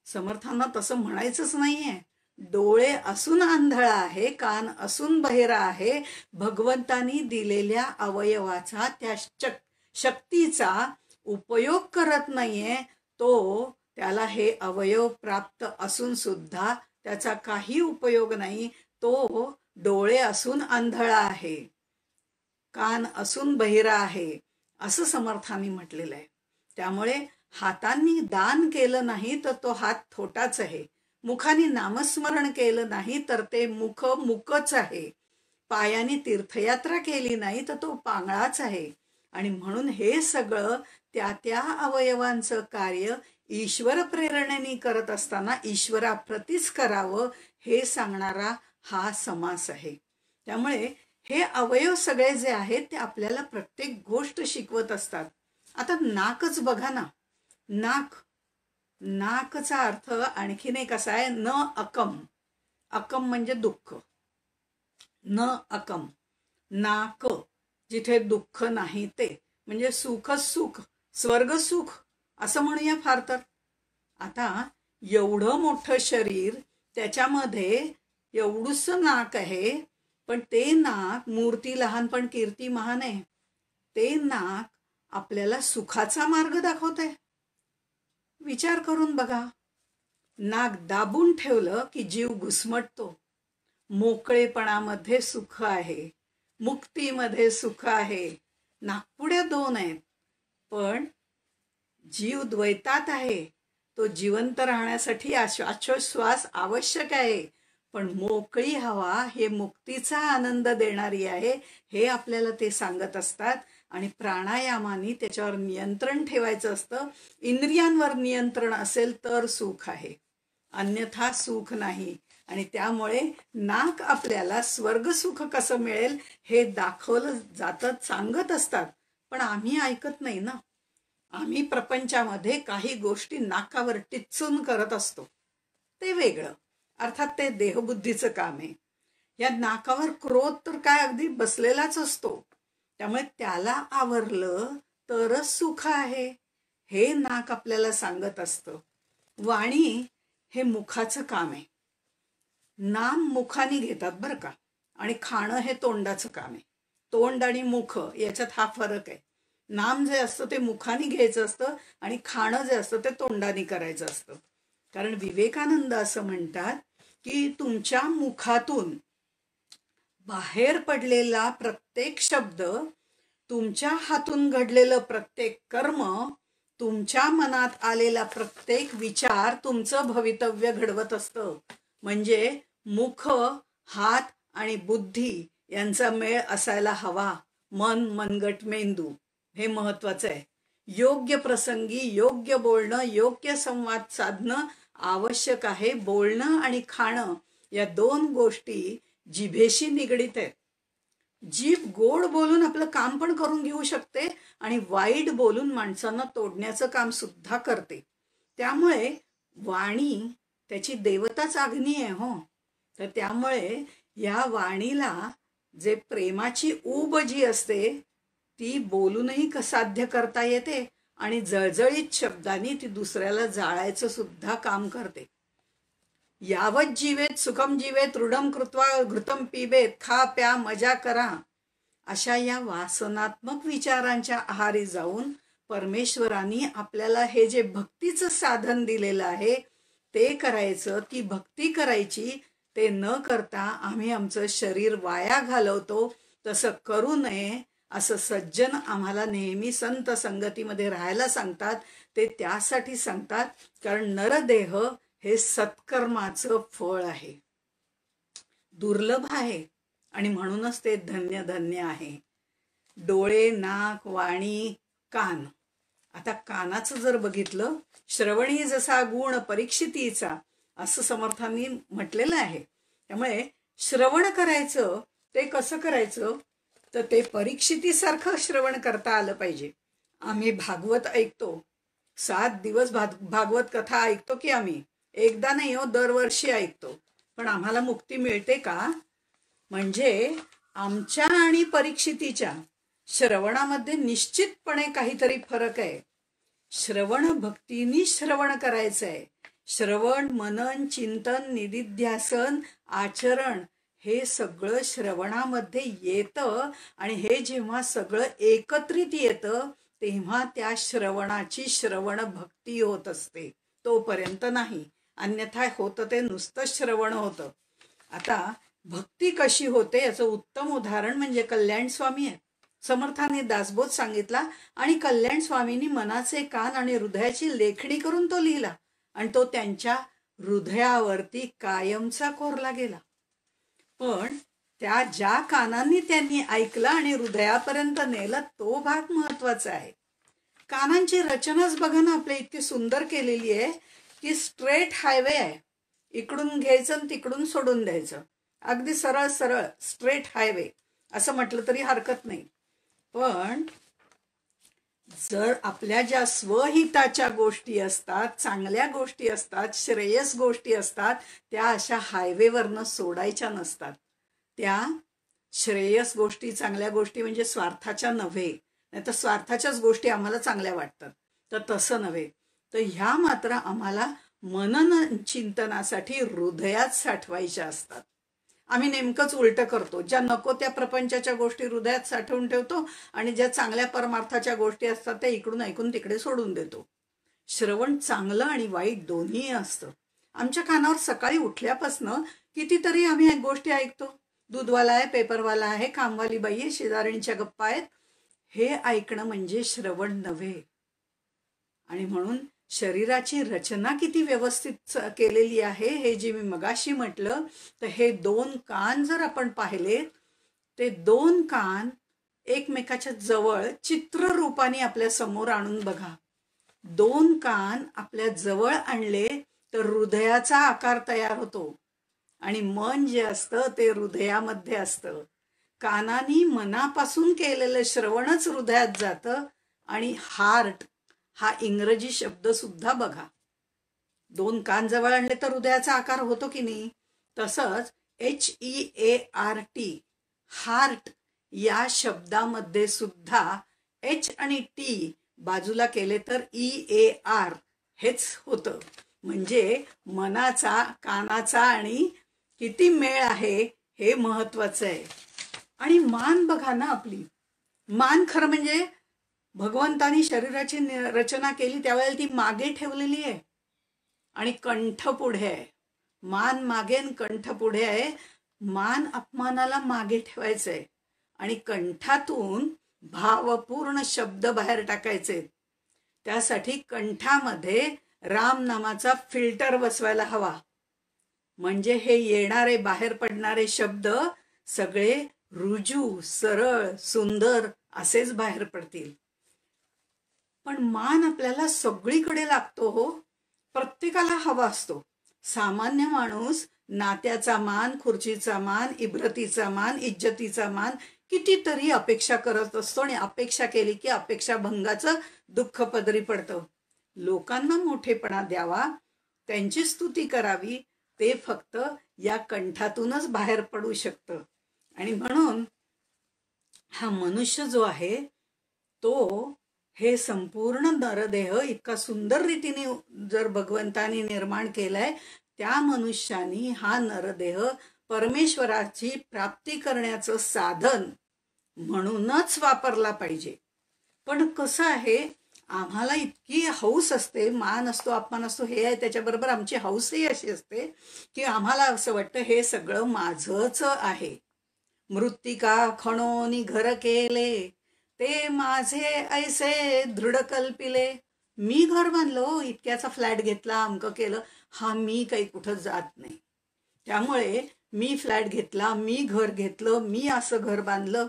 [SPEAKER 2] समर्थांना तसं म्हणायचंच नाहीये. डोळे असून आंधळा आहे, कान असून बहिरा आहे, भगवंतानी दिलेल्या अवयवाचा, त्या शक्तीचा उपयोग करत नाहीये तो. त्याला हे अवयव प्राप्त असून सुद्धा त्याचा काही उपयोग नाही. तो डोळे असून आंधळा आहे, कान असून बहिरा आहे असं समर्थांनी म्हटलेलं आहे. त्यामुळे हातांनी दान केलं नाही तर तो हात थोटाच आहे, मुखाने नामस्मरण केलं नाही तर ते मुख मुकच आहे, पायाने तीर्थयात्रा केली नाही तर तो पांगळाच आहे. आणि म्हणून हे सगळं त्या त्या अवयवांचं कार्य ईश्वर प्रेरणेने करत असताना ईश्वराप्रतीच करावं हे सांगणारा हा समास आहे. त्यामुळे हे अवयव सगळे जे आहेत ते आपल्याला प्रत्येक गोष्ट शिकवत असतात. आता नाकच बघा ना, नाकचा अर्थ आणखीन एक असा आहे, न अकम. अकम म्हणजे दुःख, न अकम नाक, जिथे दुःख नाही ते म्हणजे सुखच सुख, स्वर्ग सुख असं म्हणूया फार तर. आता एवढं मोठं शरीर, त्याच्यामध्ये एवढूस नाक आहे, पण ते नाक, मूर्ती लहान पण कीर्ती महान आहे, ते नाक आपल्याला सुखाचा मार्ग दाखवत आहे. विचार करून बघा. नाक दाबून ठेवलं की जीव घुसमटतो. मोकळेपणामध्ये सुख आहे, मुक्तीमध्ये सुख आहे. नाकपुड्या दोन आहेत, पण जीव द्वैतात आहे. तो जिवंत राहण्यासाठी श्वासोच्छ्वास आवश्यक आहे, पण मोकळी हवा हे मुक्तीचा आनंद देणारी आहे हे आपल्याला ते सांगत असतात. आणि प्राणायामाने त्याच्यावर नियंत्रण ठेवायचं असतं. इंद्रियांवर नियंत्रण असेल तर सुख आहे, अन्यथा सुख नाही. आणि त्यामुळे नाक आपल्याला स्वर्ग सुख कसं मिळेल हे दाखवलं जातं, सांगत असतात, पण आम्ही ऐकत नाही ना. आम्ही प्रपंचामध्ये काही गोष्टी नाकावर टिचून करत असतो, ते वेगळं. अर्थात ते देहबुद्धीचं काम आहे. या नाकावर क्रोध तर काय अगदी बसलेलाच असतो, त्यामुळे त्याला आवरलं तरच सुख आहे, हे नाक आपल्याला सांगत असतं. वाणी हे मुखाचं काम आहे. नाम मुखाने घेतात बरं का, आणि खाणं हे तोंडाचं काम आहे. तोंड आणि मुख याच्यात हा फरक आहे. नाम जे असतं ते मुखाने घ्यायचं असतं आणि खाणं जे असतं ते तोंडाने करायचं असतं. कारण विवेकानंद असं म्हणतात की तुमच्या मुखातून बाहेर पडलेला प्रत्येक शब्द, तुमच्या हातून घडलेलं प्रत्येक कर्म, तुमच्या मनात आलेला प्रत्येक विचार तुमचं भवितव्य घडवत असतं. म्हणजे मुख, हात आणि बुद्धी यांचा मेळ असायला हवा. मन, मनगट, मेंदू हे महत्वाचं आहे. योग्य प्रसंगी योग्य बोलणं, योग्य संवाद साधणं आवश्यक आहे. बोलणं आणि खाणं या दोन गोष्टी जिभेशी निगडीत आहेत. जीभ गोड बोलून आपलं काम पण करून घेऊ शकते आणि वाईट बोलून माणसांना तोडण्याचं काम सुद्धा करते. त्यामुळे वाणी त्याची देवताच अग्नी आहे हो. तर त्यामुळे या वाणीला जे प्रेमाची ऊब जी असते ती बोलूनही साध्य करता येते आणि जळजळीत शब्दांनी ती दुसऱ्याला जाळायचं सुद्धा काम करते. यावत जीवेत सुखम जीवेत रूढम कृत्वा घृतम पिबेत, खा प्या मजा करा, अशा या वासनात्मक विचारांच्या आहारी जाऊन परमेश्वरांनी आपल्याला हे जे भक्तीचं साधन दिलेलं आहे ते करायचं, ती भक्ती करायची. ते न करता आम्ही आमचं शरीर वाया घालवतो. तसं करू नये असं सज्जन आम्हाला नेहमी संत संगतीमध्ये राहायला सांगतात. ते त्यासाठी सांगतात कारण नरदेह हे सत्कर्माचं फळ आहे, दुर्लभ आहे आणि म्हणूनच ते धन्य धन्य आहे. डोळे, नाक, वाणी, कान. आता कानाचं जर बघितलं, श्रवणी जसा गुण परीक्षितीचा असं समर्थांनी म्हटलेलं आहे. त्यामुळे श्रवण करायचं, ते कसं करायचं तर ते परीक्षितीसारखं श्रवण करता आलं पाहिजे. आम्ही भागवत ऐकतो, 7 दिवस भागवत कथा ऐकतो की आम्ही, एकदा नाही हो, दरवर्षी ऐकतो. पण आम्हाला मुक्ती मिळते का? म्हणजे आमच्या आणि परीक्षितीच्या श्रवणामध्ये निश्चितपणे काहीतरी फरक आहे. श्रवण भक्तीनी श्रवण करायचंय. श्रवण, मनन, चिंतन, निदिध्यासन, आचरण हे सगळं श्रवणामध्ये येतं आणि हे जेव्हा सगळं एकत्रित येतं तेव्हा त्या श्रवणाची श्रवण भक्ती होत असते. तोपर्यंत नाही, अन्यथा होतं ते नुसतं श्रवण होतं. आता भक्ती कशी होते याचं उत्तम उदाहरण म्हणजे कल्याण स्वामी आहे. समर्थाने दासबोध सांगितला आणि कल्याण स्वामींनी मनाचे कान आणि हृदयाची लेखणी करून तो लिहिला आणि तो त्यांच्या हृदयावरती कायमचा कोरला गेला. पण त्या ज्या कानांनी त्यांनी ऐकलं आणि हृदयापर्यंत नेलं तो भाग महत्वाचा आहे. कानांची रचनाच बघा ना, आपल्या इतकी सुंदर केलेली आहे की स्ट्रेट हायवे आहे, इकडून घ्यायचं आणि तिकडून सोडून द्यायचं, अगदी सरळ सरळ स्ट्रेट हायवे असं म्हटलं तरी हरकत नाही. पण जर आपल्या ज्या स्वहिताच्या गोष्टी असतात, चांगल्या गोष्टी असतात, श्रेयस गोष्टी असतात, त्या अशा हायवेवरनं सोडायच्या नसतात. त्या श्रेयस गोष्टी, चांगल्या गोष्टी म्हणजे स्वार्थाच्या नव्हे, नाही तर स्वार्थाच्याच गोष्टी आम्हाला चांगल्या वाटतात, तर तसं नव्हे. तर ह्या मात्र आम्हाला मनन चिंतनासाठी हृदयात साठवायच्या असतात. आम्ही नेमकंच उलट करतो. ज्या नको त्या प्रपंचाच्या गोष्टी हृदयात साठवून ठेवतो आणि ज्या चांगल्या परमार्थाच्या गोष्टी असतात त्या इकडून ऐकून तिकडे सोडून देतो. श्रवण चांगलं आणि वाईट दोन्ही असतं. आमच्या कानावर सकाळी उठल्यापासनं कितीतरी आम्ही गोष्टी ऐकतो. दूधवाला आहे, पेपरवाला आहे, कामवाली बाई आहे, शेजारणीच्या गप्पा आहेत. हे ऐकणं म्हणजे श्रवण नव्हे. आणि म्हणून शरीराची रचना किती व्यवस्थित केलेली आहे हे जे मी मगाशी म्हटलं, तर हे 2 कान जर आपण पाहिले, ते 2 कान एकमेकाच्या जवळ चित्ररूपाने आपल्या समोर आणून बघा. 2 कान आपल्या जवळ आणले तर हृदयाचा आकार तयार होतो आणि मन जे असतं ते हृदयामध्ये असतं. कानानी मनापासून केलेलं श्रवणच हृदयात जातं आणि हार्ट हा इंग्रजी शब्द सुद्धा बघा. 2 कान जवळ आणले तर हृदयाचा आकार होतो की नाही. तसंच HEART हार्ट या शब्दामध्ये सुद्धा H आणि T बाजूला केले तर EAR हेच होतं. म्हणजे मनाचा कानाचा आणि किती मेळ आहे हे महत्वाचं आहे. आणि मान बघा ना, आपली मान खरं म्हणजे भगवंतानी शरीराची रचना केली त्यावेळेला ती मागे ठेवलेली आहे आणि कंठ पुढे आहे. मान मागे आणि कंठ पुढे आहे. मान अपमानाला मागे ठेवायचं आहे आणि कंठातून भावपूर्ण शब्द बाहेर टाकायचे. त्यासाठी कंठामध्ये राम नामाचा फिल्टर बसवायला हवा. म्हणजे हे येणारे बाहेर पडणारे शब्द सगळे रुजू, सरळ, सुंदर असेच बाहेर पडतील. पण मान आपल्याला सगळीकडे लागतो हो. प्रत्येकाला हवा असतो. सामान्य माणूस नात्याचा मान, खुर्चीचा मान, इब्रतीचा मान, इज्जतीचा मान कितीतरी अपेक्षा करत असतो आणि अपेक्षा केली की अपेक्षा भंगाचं दुःख पदरी पडतं. लोकांना मोठेपणा द्यावा, त्यांची स्तुती करावी, ते फक्त या कंठातूनच बाहेर पडू शकतं. आणि म्हणून हा मनुष्य जो आहे तो हे संपूर्ण नरदेह इतका सुंदर रीतीने जर भगवंतानी निर्माण केलाय, त्या मनुष्यानी हा नरदेह परमेश्वराची प्राप्ती करण्याचं साधन म्हणूनच वापरला पाहिजे. पण कसं आहे, आम्हाला इतकी हौस असते, मान असतो, अपमान असतो, हे आहे, त्याच्याबरोबर आमची हौसही अशी असते की आम्हाला असं वाटतं हे सगळं माझंच आहे. मृत्तिका खणोनी घर केले, ते माझे ऐसे दृढ कल्पिले. मी घर बांधलो, इतक्याचा फ्लॅट घेतला, अमकं केलं, हा मी काही कुठं जात नाही. त्यामुळे मी फ्लॅट घेतला, मी घर घेतलं, मी असं घर बांधलं.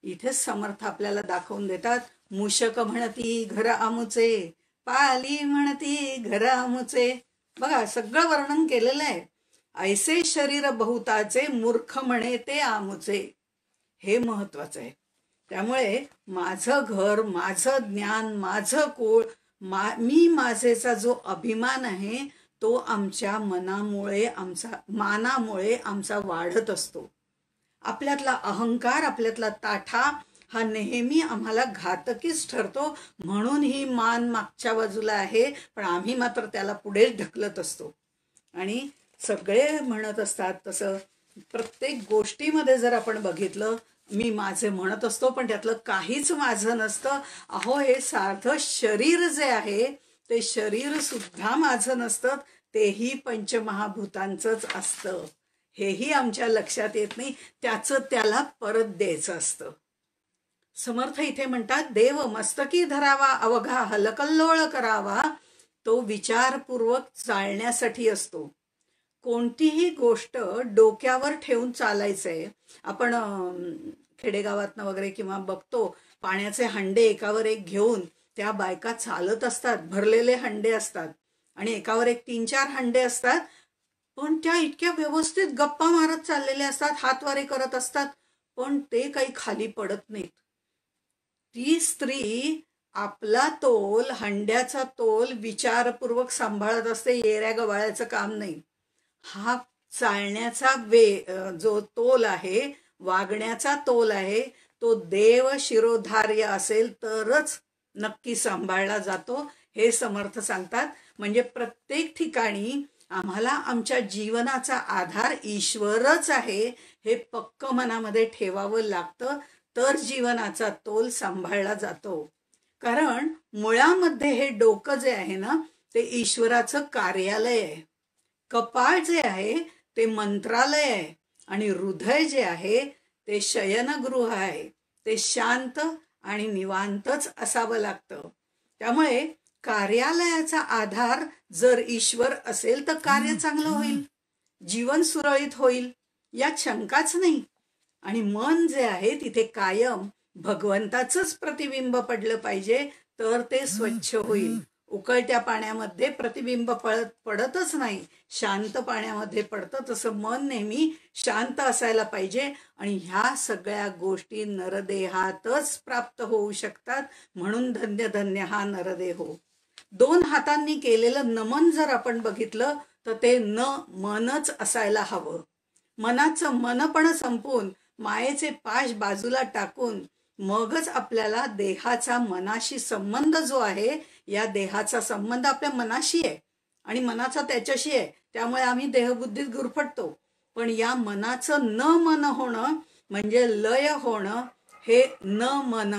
[SPEAKER 2] इथेच समर्थ आपल्याला दाखवून देतात. मूषक म्हणती घर आमुचे, पाली म्हणती घर आमुचे. बघा सगळं वर्णन केलेलं आहे. ऐसे शरीर बहुताचे, मूर्ख म्हणे ते आमुचे. हे महत्वाचं आहे. त्यामुळे माझं घर, माझं ज्ञान, माझं कुळ, मी माझेचा जो अभिमान आहे तो आमच्या मनामुळे, मानामुळे आमचा वाढत असतो. आपल्यातला अहंकार, आपल्यातला ताठा हा नेहमी आम्हाला घातकीच ठरतो. म्हणून ही मान मागच्या बाजूला आहे, पण आम्ही मात्र त्याला पुढे ढकलत असतो. आणि सगळे म्हणत असतात तसं प्रत्येक गोष्टीमध्ये जर आपण बघितलं, मी माझे म्हणत असतो पण त्यातलं काहीच माझं नसतं. अहो, हे साधं शरीर जे आहे ते शरीर सुद्धा माझं नसतं, तेही पंचमहाभूतांचंच असतं. हेही आमच्या लक्षात येत नाही. त्याचं त्याला परत द्यायचं असतं. समर्थ इथे म्हणतात, देव मस्तकी धरावा, अवघा हलकल्लोळ करावा, तो विचारपूर्वक चालण्यासाठी असतो. कोणतीही गोष्ट डोक्यावर ठेवून चालायचंय. आपण खेडेगावातनं वगैरे किंवा बघतो, पाण्याचे हंडे एकावर एक घेऊन त्या बायका चालत असतात. भरलेले हंडे असतात आणि एकावर एक 3-4 हंडे असतात, पण त्या इतक्या व्यवस्थित गप्पा मारत चाललेल्या असतात, हातवारे करत असतात, पण ते काही खाली पडत नाहीत. ती स्त्री आपला तोल, हंड्याचा तोल विचारपूर्वक सांभाळत असते. येऱ्या गवाळ्याचं काम नाही. हा चालण्याचा जो तोल आहे, वागण्याचा तोल आहे, तो देव शिरोधार्य असेल तरच नक्की सांभाळला जातो. हे समर्थ सांगतात. म्हणजे प्रत्येक ठिकाणी आम्हाला आमच्या जीवनाचा आधार ईश्वरच आहे हे पक्क मनामध्ये ठेवावं लागतं, तर जीवनाचा तोल सांभाळला जातो. कारण मुळामध्ये हे डोकं जे आहे ना, ते ईश्वराचं कार्यालय आहे. कपाळ जे आहे ते मंत्रालय आहे आणि हृदय जे आहे ते शयनगृह आहे. ते शांत आणि निवांतच असावं लागतं. त्यामुळे कार्यालयाचा आधार जर ईश्वर असेल तर कार्य चांगलं होईल, जीवन सुरळीत होईल, यात शंकाच नाही. आणि मन जे आहे तिथे कायम भगवंताचंच प्रतिबिंब पडलं पाहिजे, तर ते स्वच्छ होईल. उकळत्या पाण्यामध्ये प्रतिबिंब पडतच नाही, शांत पाण्यामध्ये पडतं. तसं मन नेहमी शांत असायला पाहिजे आणि ह्या सगळ्या गोष्टी नरदेहातच प्राप्त होऊ शकतात. म्हणून धन्य धन्य हा नरदेहो. 2 हातांनी केलेलं नमन जर आपण बघितलं तर ते मनच असायला हवं. मनाचं मनपण संपून मायेचे पाश बाजूला टाकून मगच आपल्याला देहाचा मनाशी संबंध जो आहे, या देहाचा संबंध आपल्या मनाशी आहे आणि मनाचा त्याच्याशी आहे. त्यामुळे आम्ही देहबुद्धीत गुरफटतो. पण या मनाचं न मन होणं म्हणजे लय होणं, हे न मन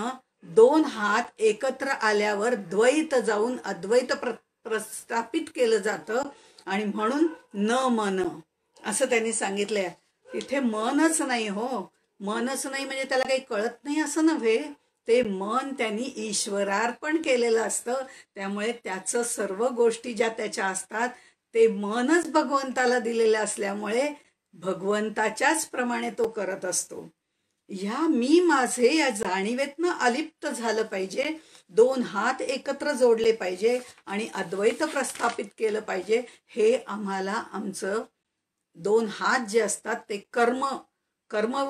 [SPEAKER 2] 2 हात एकत्र आल्यावर द्वैत जाऊन अद्वैत प्रस्थापित केलं जातं आणि म्हणून न मन असं त्यांनी सांगितलंय. तिथे मनच नाही हो. मनच नाही म्हणजे त्याला काही कळत नाही असं नव्हे. ते मन त्यांनी ईश्वरार्पण केलेलं असतं. त्यामुळे त्याचं सर्व गोष्टी ज्या त्याच्या असतात ते मनच भगवंताला दिलेले असल्यामुळे भगवंताच्याच प्रमाणे तो करत असतो. ह्या मी माझे या जाणीवेतनं अलिप्त झालं पाहिजे. 2 हात एकत्र जोडले पाहिजे आणि अद्वैत प्रस्थापित केलं पाहिजे. हे आम्हाला आमचं 2 हात जे असतात ते कर्म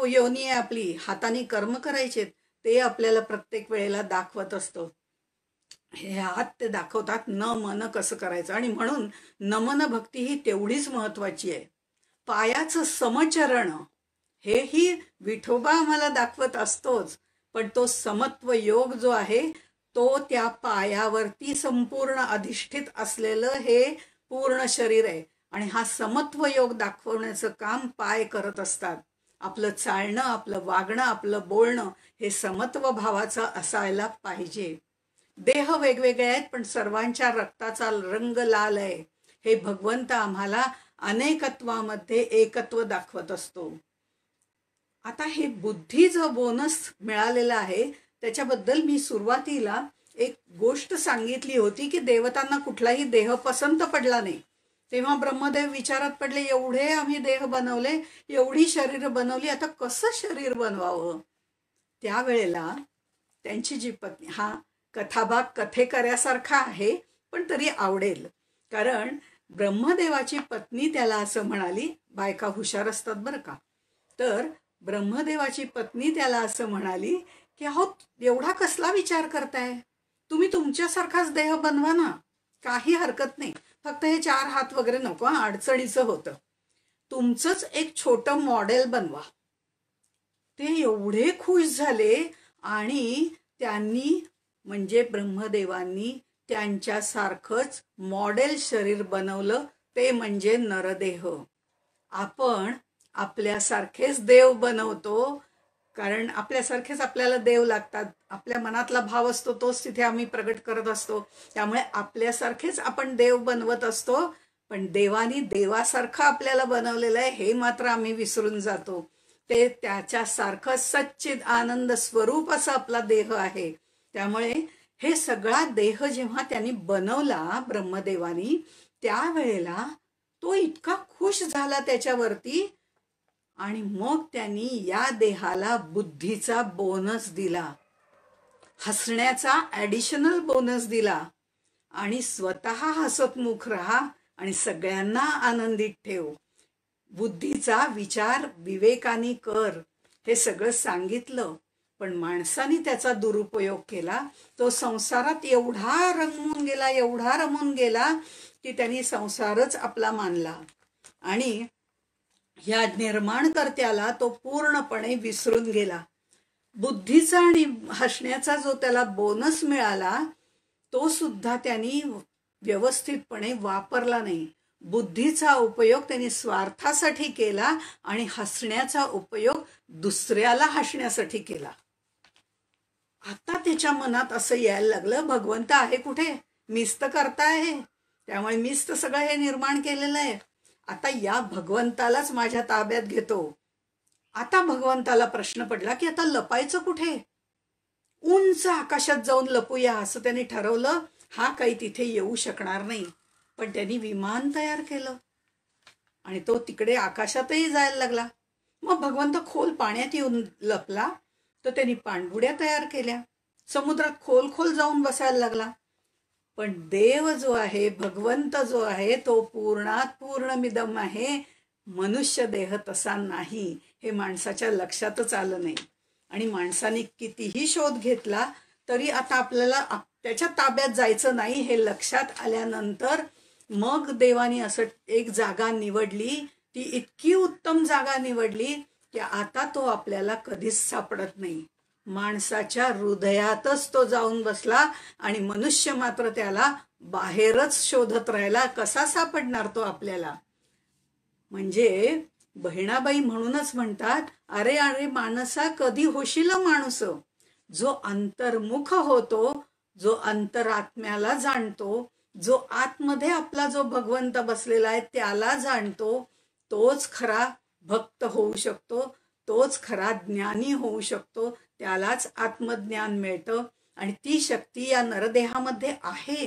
[SPEAKER 2] योनी आहे आपली, हाताने कर्म करायचे, ते आपल्याला प्रत्येक वेळेला दाखवत असतो. हे हात ते दाखवतात न मन कसं करायचं. आणि म्हणून नमन भक्ती ही तेवढीच महत्वाची आहे. पायाचं समचरण हेही विठोबा आम्हाला दाखवत असतोच, पण तो समत्व योग जो आहे तो त्या पायावरती संपूर्ण अधिष्ठित असलेलं हे पूर्ण शरीर आहे आणि हा समत्व योग दाखवण्याचं काम पाय करत असतात. आपलं चालणं, आपलं वागणं, आपलं बोलणं हे समत्व भावाचं असायला पाहिजे. देह वेगवेगळे आहेत पण सर्वांच्या रक्ताचा रंग लाल आहे. हे भगवंत आम्हाला अनेकत्वामध्ये एकत्व दाखवत असतो. आता हे बुद्धी जो बोनस मिळालेला आहे त्याच्याबद्दल मी सुरुवातीला एक गोष्ट सांगितली होती की देवतांना कुठलाही देह पसंत पडला नाही. तेव्हा ब्रह्मदेव विचारात पडले, एवढे आम्ही देह बनवले, एवढी शरीर बनवली, आता कसं शरीर बनवावं. त्यावेळेला त्यांची जी पत्नी, हा कथाभाग कथेकऱ्यासारखा आहे पण तरी आवडेल, कारण ब्रह्मदेवाची पत्नी त्याला असं म्हणाली. बायका हुशार असतात बरं का. तर ब्रह्मदेवाची पत्नी त्याला असं म्हणाली की अहो एवढा कसला विचार करताय, तुम्ही तुमच्यासारखाच देह बनवा ना, काही हरकत नाही, फक्त हे 4 हात वगैरे नको, अडचणीचं होतं, तुमचंच एक छोटं मॉडेल बनवा. ते एवढे खुश झाले आणि त्यांनी म्हणजे ब्रह्मदेवांनी त्यांच्यासारखंच मॉडेल शरीर बनवलं, ते म्हणजे नरदेह. आपण आपल्यासारखेच देव बनवतो, कारण आपल्यासारखेच आपल्याला देव लागतात. आपल्या मनातला भाव असतो तोच तिथे आम्ही प्रगट करत असतो. त्यामुळे आपल्यासारखेच आपण देव बनवत असतो, पण देवानी देवासारखं आपल्याला बनवलेलं आहे हे मात्र आम्ही विसरून जातो. ते त्याच्यासारखं सच्चिद आनंद स्वरूप असा आपला देह आहे. त्यामुळे हे सगळा देह जेव्हा त्यांनी बनवला ब्रह्मदेवानी, त्यावेळेला तो इतका खुश झाला त्याच्यावरती आणि मग त्यांनी या देहाला बुद्धीचा बोनस दिला, हसण्याचा ॲडिशनल बोनस दिला आणि स्वतः हसतमुख राहा आणि सगळ्यांना आनंदित ठेव, बुद्धीचा विचार विवेकाने कर, हे सगळं सांगितलं. पण माणसाने त्याचा दुरुपयोग केला. तो संसारात एवढा रमून गेला की त्यांनी संसारच आपला मानला आणि ह्या निर्माणकर्त्याला तो पूर्णपणे विसरून गेला. बुद्धीचा आणि हसण्याचा जो त्याला बोनस मिळाला तो सुद्धा त्यांनी व्यवस्थितपणे वापरला नाही. बुद्धीचा उपयोग त्यांनी स्वार्थासाठी केला आणि हसण्याचा उपयोग दुसऱ्याला हसण्यासाठी केला. आता त्याच्या मनात असं यायला लागलं, भगवंत आहे कुठे, मीच तर करता आहे, त्यामुळे मीच तर सगळं हे निर्माण केलेलं आहे. आता या भगवंतालाच माझ्या ताब्यात घेतो. आता भगवंताला प्रश्न पडला की आता लपायचं कुठे, उंच आकाशात जाऊन लपूया असं त्यांनी ठरवलं. हा काही तिथे येऊ शकणार नाही, पण त्यांनी विमान तयार केलं आणि तो तिकडे आकाशातही जायला लागला. मग भगवंत खोल पाण्यात येऊन लपला तर त्यांनी पाणबुड्या तयार केल्या, समुद्रात खोल खोल जाऊन बसायला लागला. पण देव जो आहे, भगवंत जो आहे, तो पूर्णात पूर्णमिदम आहे. मनुष्य देह तसा नाही, हे माणसाच्या लक्षातच आलं नाही. आणि माणसाने कितीही शोध घेतला तरी आता आपल्याला त्याच्या ताब्यात जायचं नाही हे लक्षात आल्यानंतर मग देवाने असं एक जागा निवडली. ती इतकी उत्तम जागा निवडली की आता तो आपल्याला कधीच सापडत नाही. माणसाच्या हृदयातच तो जाऊन बसला आणि मनुष्य मात्र त्याला बाहेरच शोधत राहिला. कसा सापडणार तो आपल्याला? म्हणजे बहिणाबाई म्हणूनच म्हणतात, अरे अरे माणसा कधी होशील माणूस. जो अंतर्मुख होतो, जो अंतरात्म्याला जाणतो, जो आतमध्ये आपला जो भगवंत बसलेला आहे त्याला जाणतो, तोच खरा भक्त होऊ शकतो, तोच खरा ज्ञानी होऊ शकतो. त्यालाच आत्मज्ञान मिळतं. आणि ती शक्ती या नरदेहामध्ये आहे.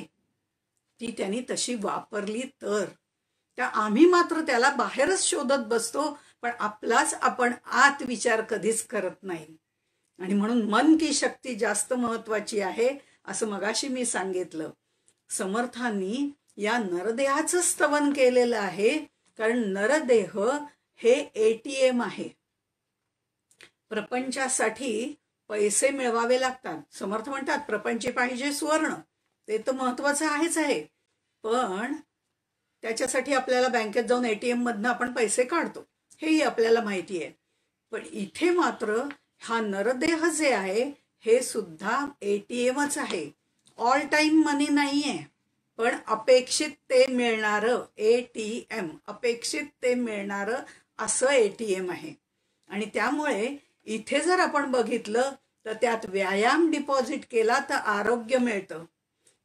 [SPEAKER 2] ती त्यांनी तशी वापरली तर. त्या आम्ही मात्र त्याला बाहेरच शोधत बसतो, पण आपलाच आपण आत विचार कधीच करत नाही. आणि म्हणून मन की शक्ती जास्त महत्वाची आहे, असं मगाशी मी सांगितलं. समर्थांनी या नरदेहाचं स्तवन केलेलं आहे, कारण नरदेह हे ATM आहे. प्रपंचासाठी पैसे मिळवावे लागतात. समर्थ म्हणतात प्रपंच पाहिजे सुवर्ण, ते तर महत्वाचं आहेच आहे, पण त्याच्यासाठी आपल्याला बँकेत जाऊन ATM मधनं आपण पैसे काढतो, हेही आपल्याला माहिती आहे. पण इथे मात्र हा नरदेह जे आहे हे सुद्धा ATMच आहे. ऑल टाइम मनी नाहीये, पण अपेक्षित ते मिळणारं ATM, अपेक्षित ते मिळणारं असं ATM आहे. आणि त्यामुळे इथे जर आपण बघितलं तर त्यात व्यायाम डिपॉझिट केला तर आरोग्य मिळतं,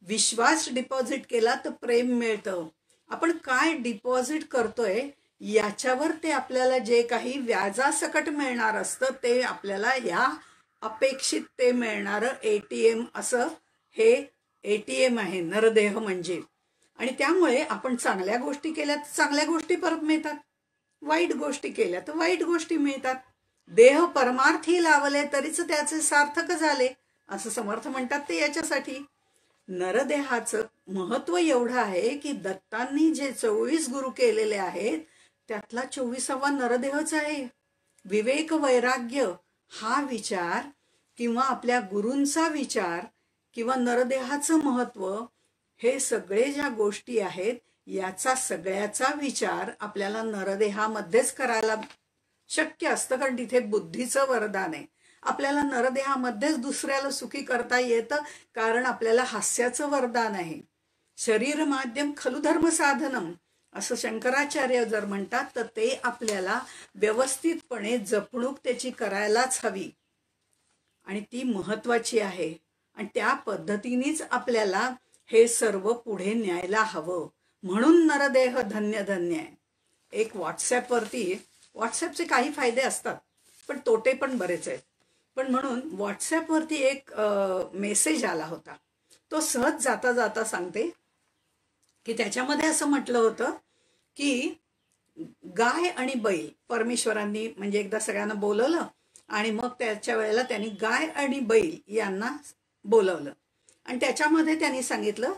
[SPEAKER 2] विश्वास डिपॉझिट केला तर प्रेम मिळतं. आपण काय डिपॉझिट करतोय याच्यावर ते आपल्याला जे काही व्याजासकट मिळणार असतं ते आपल्याला या अपेक्षित ते मिळणारं ATM असं हे ATM आहे नरदेह म्हणजे. आणि त्यामुळे आपण चांगल्या गोष्टी केल्या तर चांगल्या गोष्टी परत मिळतात, वाईट गोष्टी केल्या तर वाईट गोष्टी मिळतात. देह परमार्थी लावले तरीच त्याचे सार्थक झाले, असं समर्थ म्हणतात. ते याच्यासाठी नरदेहाचं महत्व एवढं आहे की दत्तांनी जे 24 गुरु केलेले आहेत त्यातला 24वा नरदेहच आहे. विवेक वैराग्य हा विचार किंवा आपल्या गुरूंचा विचार किंवा नरदेहाचं महत्व, हे सगळे ज्या गोष्टी आहेत याचा सगळ्याचा विचार आपल्याला नरदेहामध्येच करायला शक्य असतं, कारण तिथे बुद्धीचं वरदान आहे. आपल्याला नरदेहामध्येच दुसऱ्याला सुखी करता येतं, कारण आपल्याला हास्याचं वरदान आहे. शरीर माध्यम खलु धर्म साधनम असं शंकराचार्य जर म्हणतात, तर ते आपल्याला व्यवस्थितपणे जपणूक त्याची करायलाच हवी आणि ती महत्वाची आहे. आणि त्या पद्धतीनेच आपल्याला हे सर्व पुढे न्यायला हवं. म्हणून नरदेह धन्य धन्य आहे. एक व्हॉट्सॲपचे काही फायदे असतात पण तोटे पण बरेच आहेत. पण म्हणून व्हॉट्सॲपवरती एक मेसेज आला होता, तो सहज जाता जाता सांगते की त्याच्यामध्ये असं म्हटलं होतं की गाय आणि बैल परमेश्वरांनी म्हणजे एकदा सगळ्यांना बोलवलं आणि मग त्याच्या वेळेला त्यांनी गाय आणि बैल यांना बोलवलं आणि त्याच्यामध्ये त्यांनी सांगितलं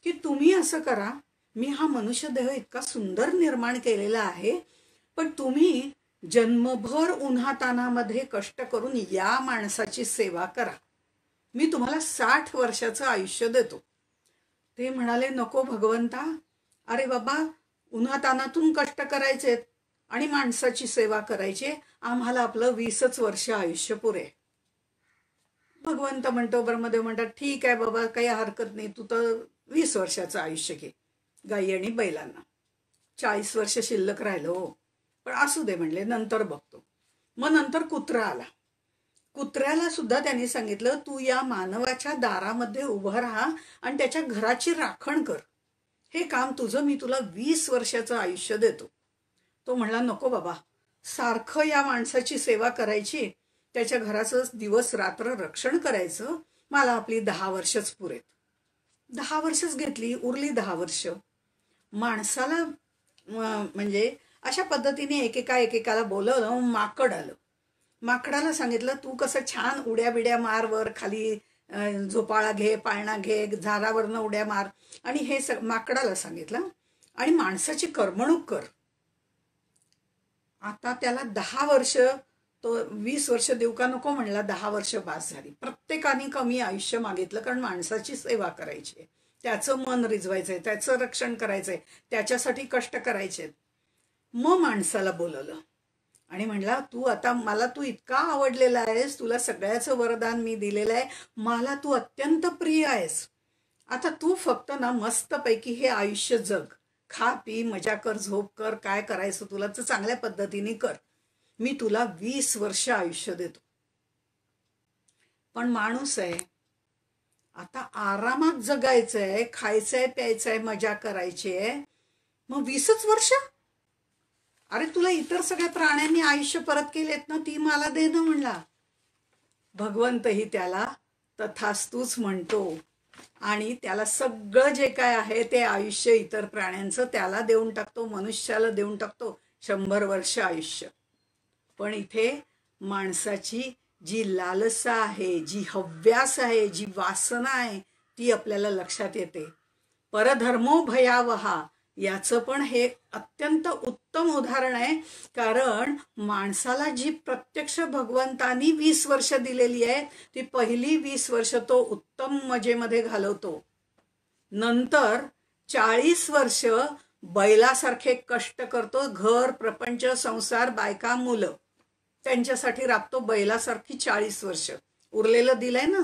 [SPEAKER 2] की तुम्ही असं करा, मी हा मनुष्य देह इतका सुंदर निर्माण केलेला आहे, पण तुम्ही जन्मभर उन्हातानामध्ये कष्ट करून या माणसाची सेवा करा, मी तुम्हाला 60 वर्षाचं आयुष्य देतो. ते म्हणाले नको भगवंता, अरे बाबा उन्हातानातून कष्ट करायचे आणि माणसाची सेवा करायची, आम्हाला आपलं 20च वर्ष आयुष्य पुरे. भगवंत म्हणतो, ब्रह्मदेव म्हणतात ठीक आहे बाबा काही हरकत नाही, तू तर 20 वर्षाचं आयुष्य घे गाई आणि बैलांना, 40 वर्ष शिल्लक राहिलं हो, पण असू दे म्हणले नंतर बघतो. मग नंतर कुत्रा आला. कुत्र्याला सुद्धा त्यांनी सांगितलं तू या मानवाच्या दारामध्ये उभं राहा आणि त्याच्या घराची राखण कर, हे काम तुझं, मी तुला 20 वर्षाचं आयुष्य देतो. तो म्हणला नको बाबा, सारखं या माणसाची सेवा करायची, त्याच्या घराचं दिवस रात्र रक्षण करायचं, मला आपली 10 वर्षच पुरेत. 10 वर्षच घेतली, उरली 10 वर्ष. माणसाला म्हणजे अशा पद्धतीने एकेकाला बोलवलं. माकड आलं. माकडाला सांगितलं तू कसं छान उड्या बिड्या मार, वर खाली झोपाळा घे, पाळणा घे, झाडावरनं उड्या मार, आणि हे माकडाला सांगितलं, आणि माणसाची करमणूक कर. आता त्याला 10 वर्ष, तो 20 वर्ष देऊ का नको म्हणला, 10 वर्ष बास झाली. प्रत्येकाने कमी आयुष्य मागितलं, कारण माणसाची सेवा करायची आहे, त्याचं मन रिझवायचंय, त्याचं रक्षण करायचंय, त्याच्यासाठी कष्ट करायचे. मग माणसाला बोलवलं आणि म्हणला, मला तू इतका आवडलेला आहेस, तुला सगळ्याचं वरदान मी दिलेलं आहे, मला तू अत्यंत प्रिय आहेस. आता तू फक्त ना मस्तपैकी हे आयुष्य जग, खा पी मजा कर, झोप कर, काय करायचं तुला तर चांगल्या पद्धतीने कर, मी तुला 20 वर्ष आयुष्य देतो. पण माणूस आहे, आता आरामात जगायचंय, खायचंय, प्यायचंय, मजा करायची आहे, मग 20 वर्ष? अरे तुला इतर सगळ्या प्राण्यांनी आयुष्य परत केलेत ना, ती मला दे ना म्हणला. भगवंतही त्याला तथास्तूच म्हणतो आणि त्याला सगळं जे काय आहे ते आयुष्य इतर प्राण्यांचं त्याला देऊन टाकतो, मनुष्याला देऊन टाकतो 100 वर्ष आयुष्य. पण इथे माणसाची जी लालसा आहे, जी हव्यास आहे, जी वासना आहे, ती आपल्याला लक्षात येते. परधर्मो भयावहा याचं पण हे अत्यंत उत्तम उदाहरण आहे. कारण माणसाला जी प्रत्यक्ष भगवंतानी 20 वर्ष दिलेली आहे, ती पहिली 20 वर्ष तो उत्तम मजेमध्ये घालवतो. नंतर 40 वर्ष बैलासारखे कष्ट करतो, घर, प्रपंच, संसार, बायका, मुलं त्यांच्यासाठी राबतो बैलासारखी 40 वर्ष. उरलेलं दिलंय ना.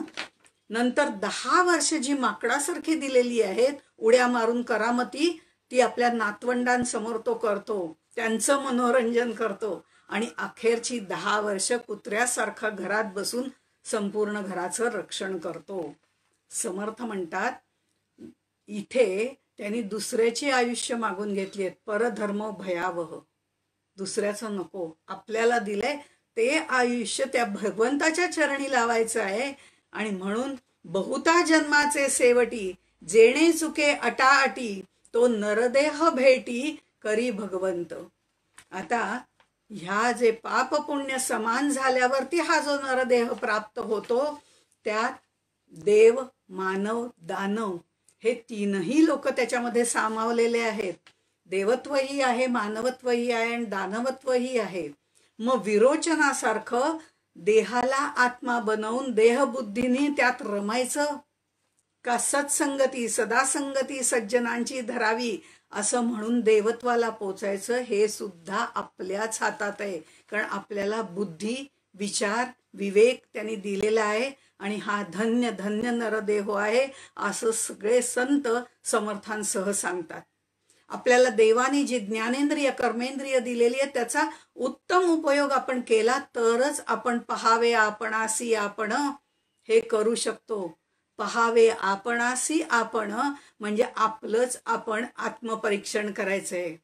[SPEAKER 2] नंतर 10 वर्ष जी माकडासारखी दिलेली आहेत, उड्या मारून करामती, ती आपल्या नातवंडांसमोर तो करतो, त्यांचं मनोरंजन करतो, आणि अखेरची 10 वर्ष कुत्र्यासारखं घरात बसून संपूर्ण घराचं रक्षण करतो. समर्थ म्हणतात, इथे त्यांनी दुसऱ्याची आयुष्य मागून घेतली आहेत. परधर्म भयावह, दुसऱ्याचं नको, आपल्याला दिलंय ते आयुष्य त्या भगवंताच्या चरणी लावायचं आहे. आणि म्हणून बहुता जन्माचे सेवटी, जेणे चुके अटाअटी, तो नरदेह भेटी करी भगवंत. आता ह्या जे पाप पुण्य समान झाल्यावरती हा जो नरदेह प्राप्त होतो, त्यात देव, मानव, दानव हे तीनही लोक त्याच्यामध्ये सामावलेले आहेत. देवत्वही आहे, मानवत्वही आहे आणि दानवत्वही आहे. मग विरोचनासारखं देहाला आत्मा बनवून देहबुद्धीने त्यात रमायचं का सत्संगती, सदासंगती सज्जनांची धरावी असं म्हणून देवत्वाला पोचायचं, हे सुद्धा आपल्याच हातात आहे. कारण आपल्याला बुद्धी, विचार, विवेक त्यांनी दिलेला आहे, आणि हा धन्य धन्य नरदेह आहे असं सगळे संत समर्थांसह सांगतात. आपल्याला देवाने जी ज्ञानेंद्रिय, कर्मेंद्रिय दिलेली आहे, त्याचा उत्तम उपयोग आपण केला तरच आपण पहावे आपणासी आपण हे करू शकतो. पहावे आपणासी आपण म्हणजे आपलंच आपण आत्मपरीक्षण करायचंय.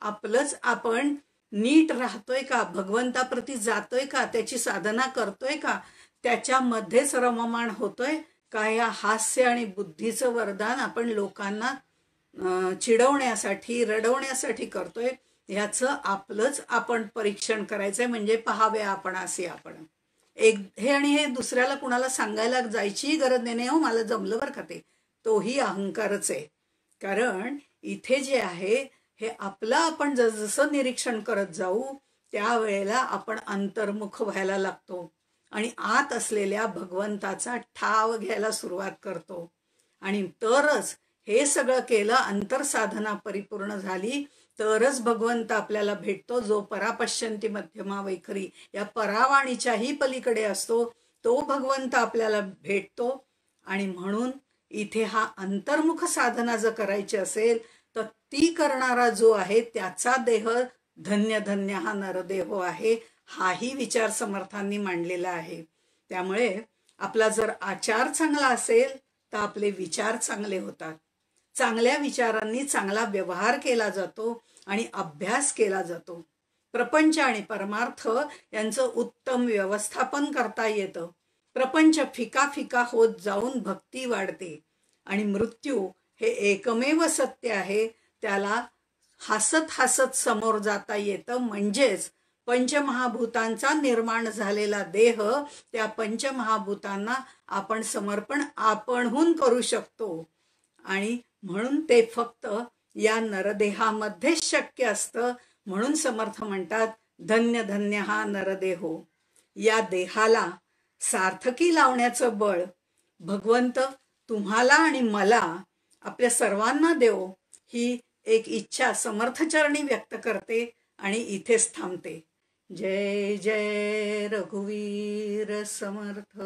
[SPEAKER 2] आपलंच आपण नीट राहतोय का, भगवंताप्रती जातोय का, त्याची साधना करतोय का, त्याच्यामध्येच रममाण होतोय का, या हास्य आणि बुद्धीचं वरदान आपण लोकांना चिडवण्यासाठी, रडवण्यासाठी करतोय, ह्याचं आपलंच आपण परीक्षण करायचंय. म्हणजे पहावे आपणासी आपण. हे आणि हे दुसऱ्याला कुणाला सांगायला जायची गरज नाही हो, मला जमलं बरं का ते, तोही अहंकारच आहे. कारण इथे जे आहे हे आपलं आपण जसं निरीक्षण करत जाऊ, त्यावेळेला आपण अंतर्मुख व्हायला लागतो आणि आत असलेल्या भगवंताचा ठाव घ्यायला सुरुवात करतो. आणि तरच हे सगळं केलं, अंतरसाधना परिपूर्ण झाली तरच भगवंत आपल्याला भेटतो, जो परापश्यंती मध्यमा वैखरी या परावाणीच्याही पलीकडे असतो, तो भगवंत आपल्याला भेटतो. आणि म्हणून इथे हा अंतर्मुख साधना जर करायची असेल तर ती करणारा जो आहे त्याचा देह धन्य धन्य हा नरदेह आहे, हाही विचार समर्थांनी मांडलेला आहे. त्यामुळे आपला जर आचार चांगला असेल तर आपले विचार चांगले होतात. चांगल्या विचारांनी चांगला व्यवहार केला जातो आणि अभ्यास केला जातो. प्रपंच आणि परमार्थ यांचं उत्तम व्यवस्थापन करता येतं. प्रपंच फिका फिका होत जाऊन भक्ती वाढते आणि मृत्यू हे एकमेव सत्य आहे, त्याला हसत हसत समोर जाता येतं. म्हणजेच पंचमहाभूतांचा निर्माण झालेला देह, त्या पंचमहाभूतांना आपण समर्पण आपणहून करू शकतो. आणि म्हणून ते फक्त या नरदेहामध्येच शक्य असतं. म्हणून समर्थ म्हणतात, धन्य धन्य हा नरदेहो. या देहाला सार्थकी लावण्याचं बळ भगवंत तुम्हाला आणि मला, आपल्या सर्वांना देव, ही एक इच्छा समर्थचरणी व्यक्त करते आणि इथेच थांबते. जय जय रघुवीर समर्थ.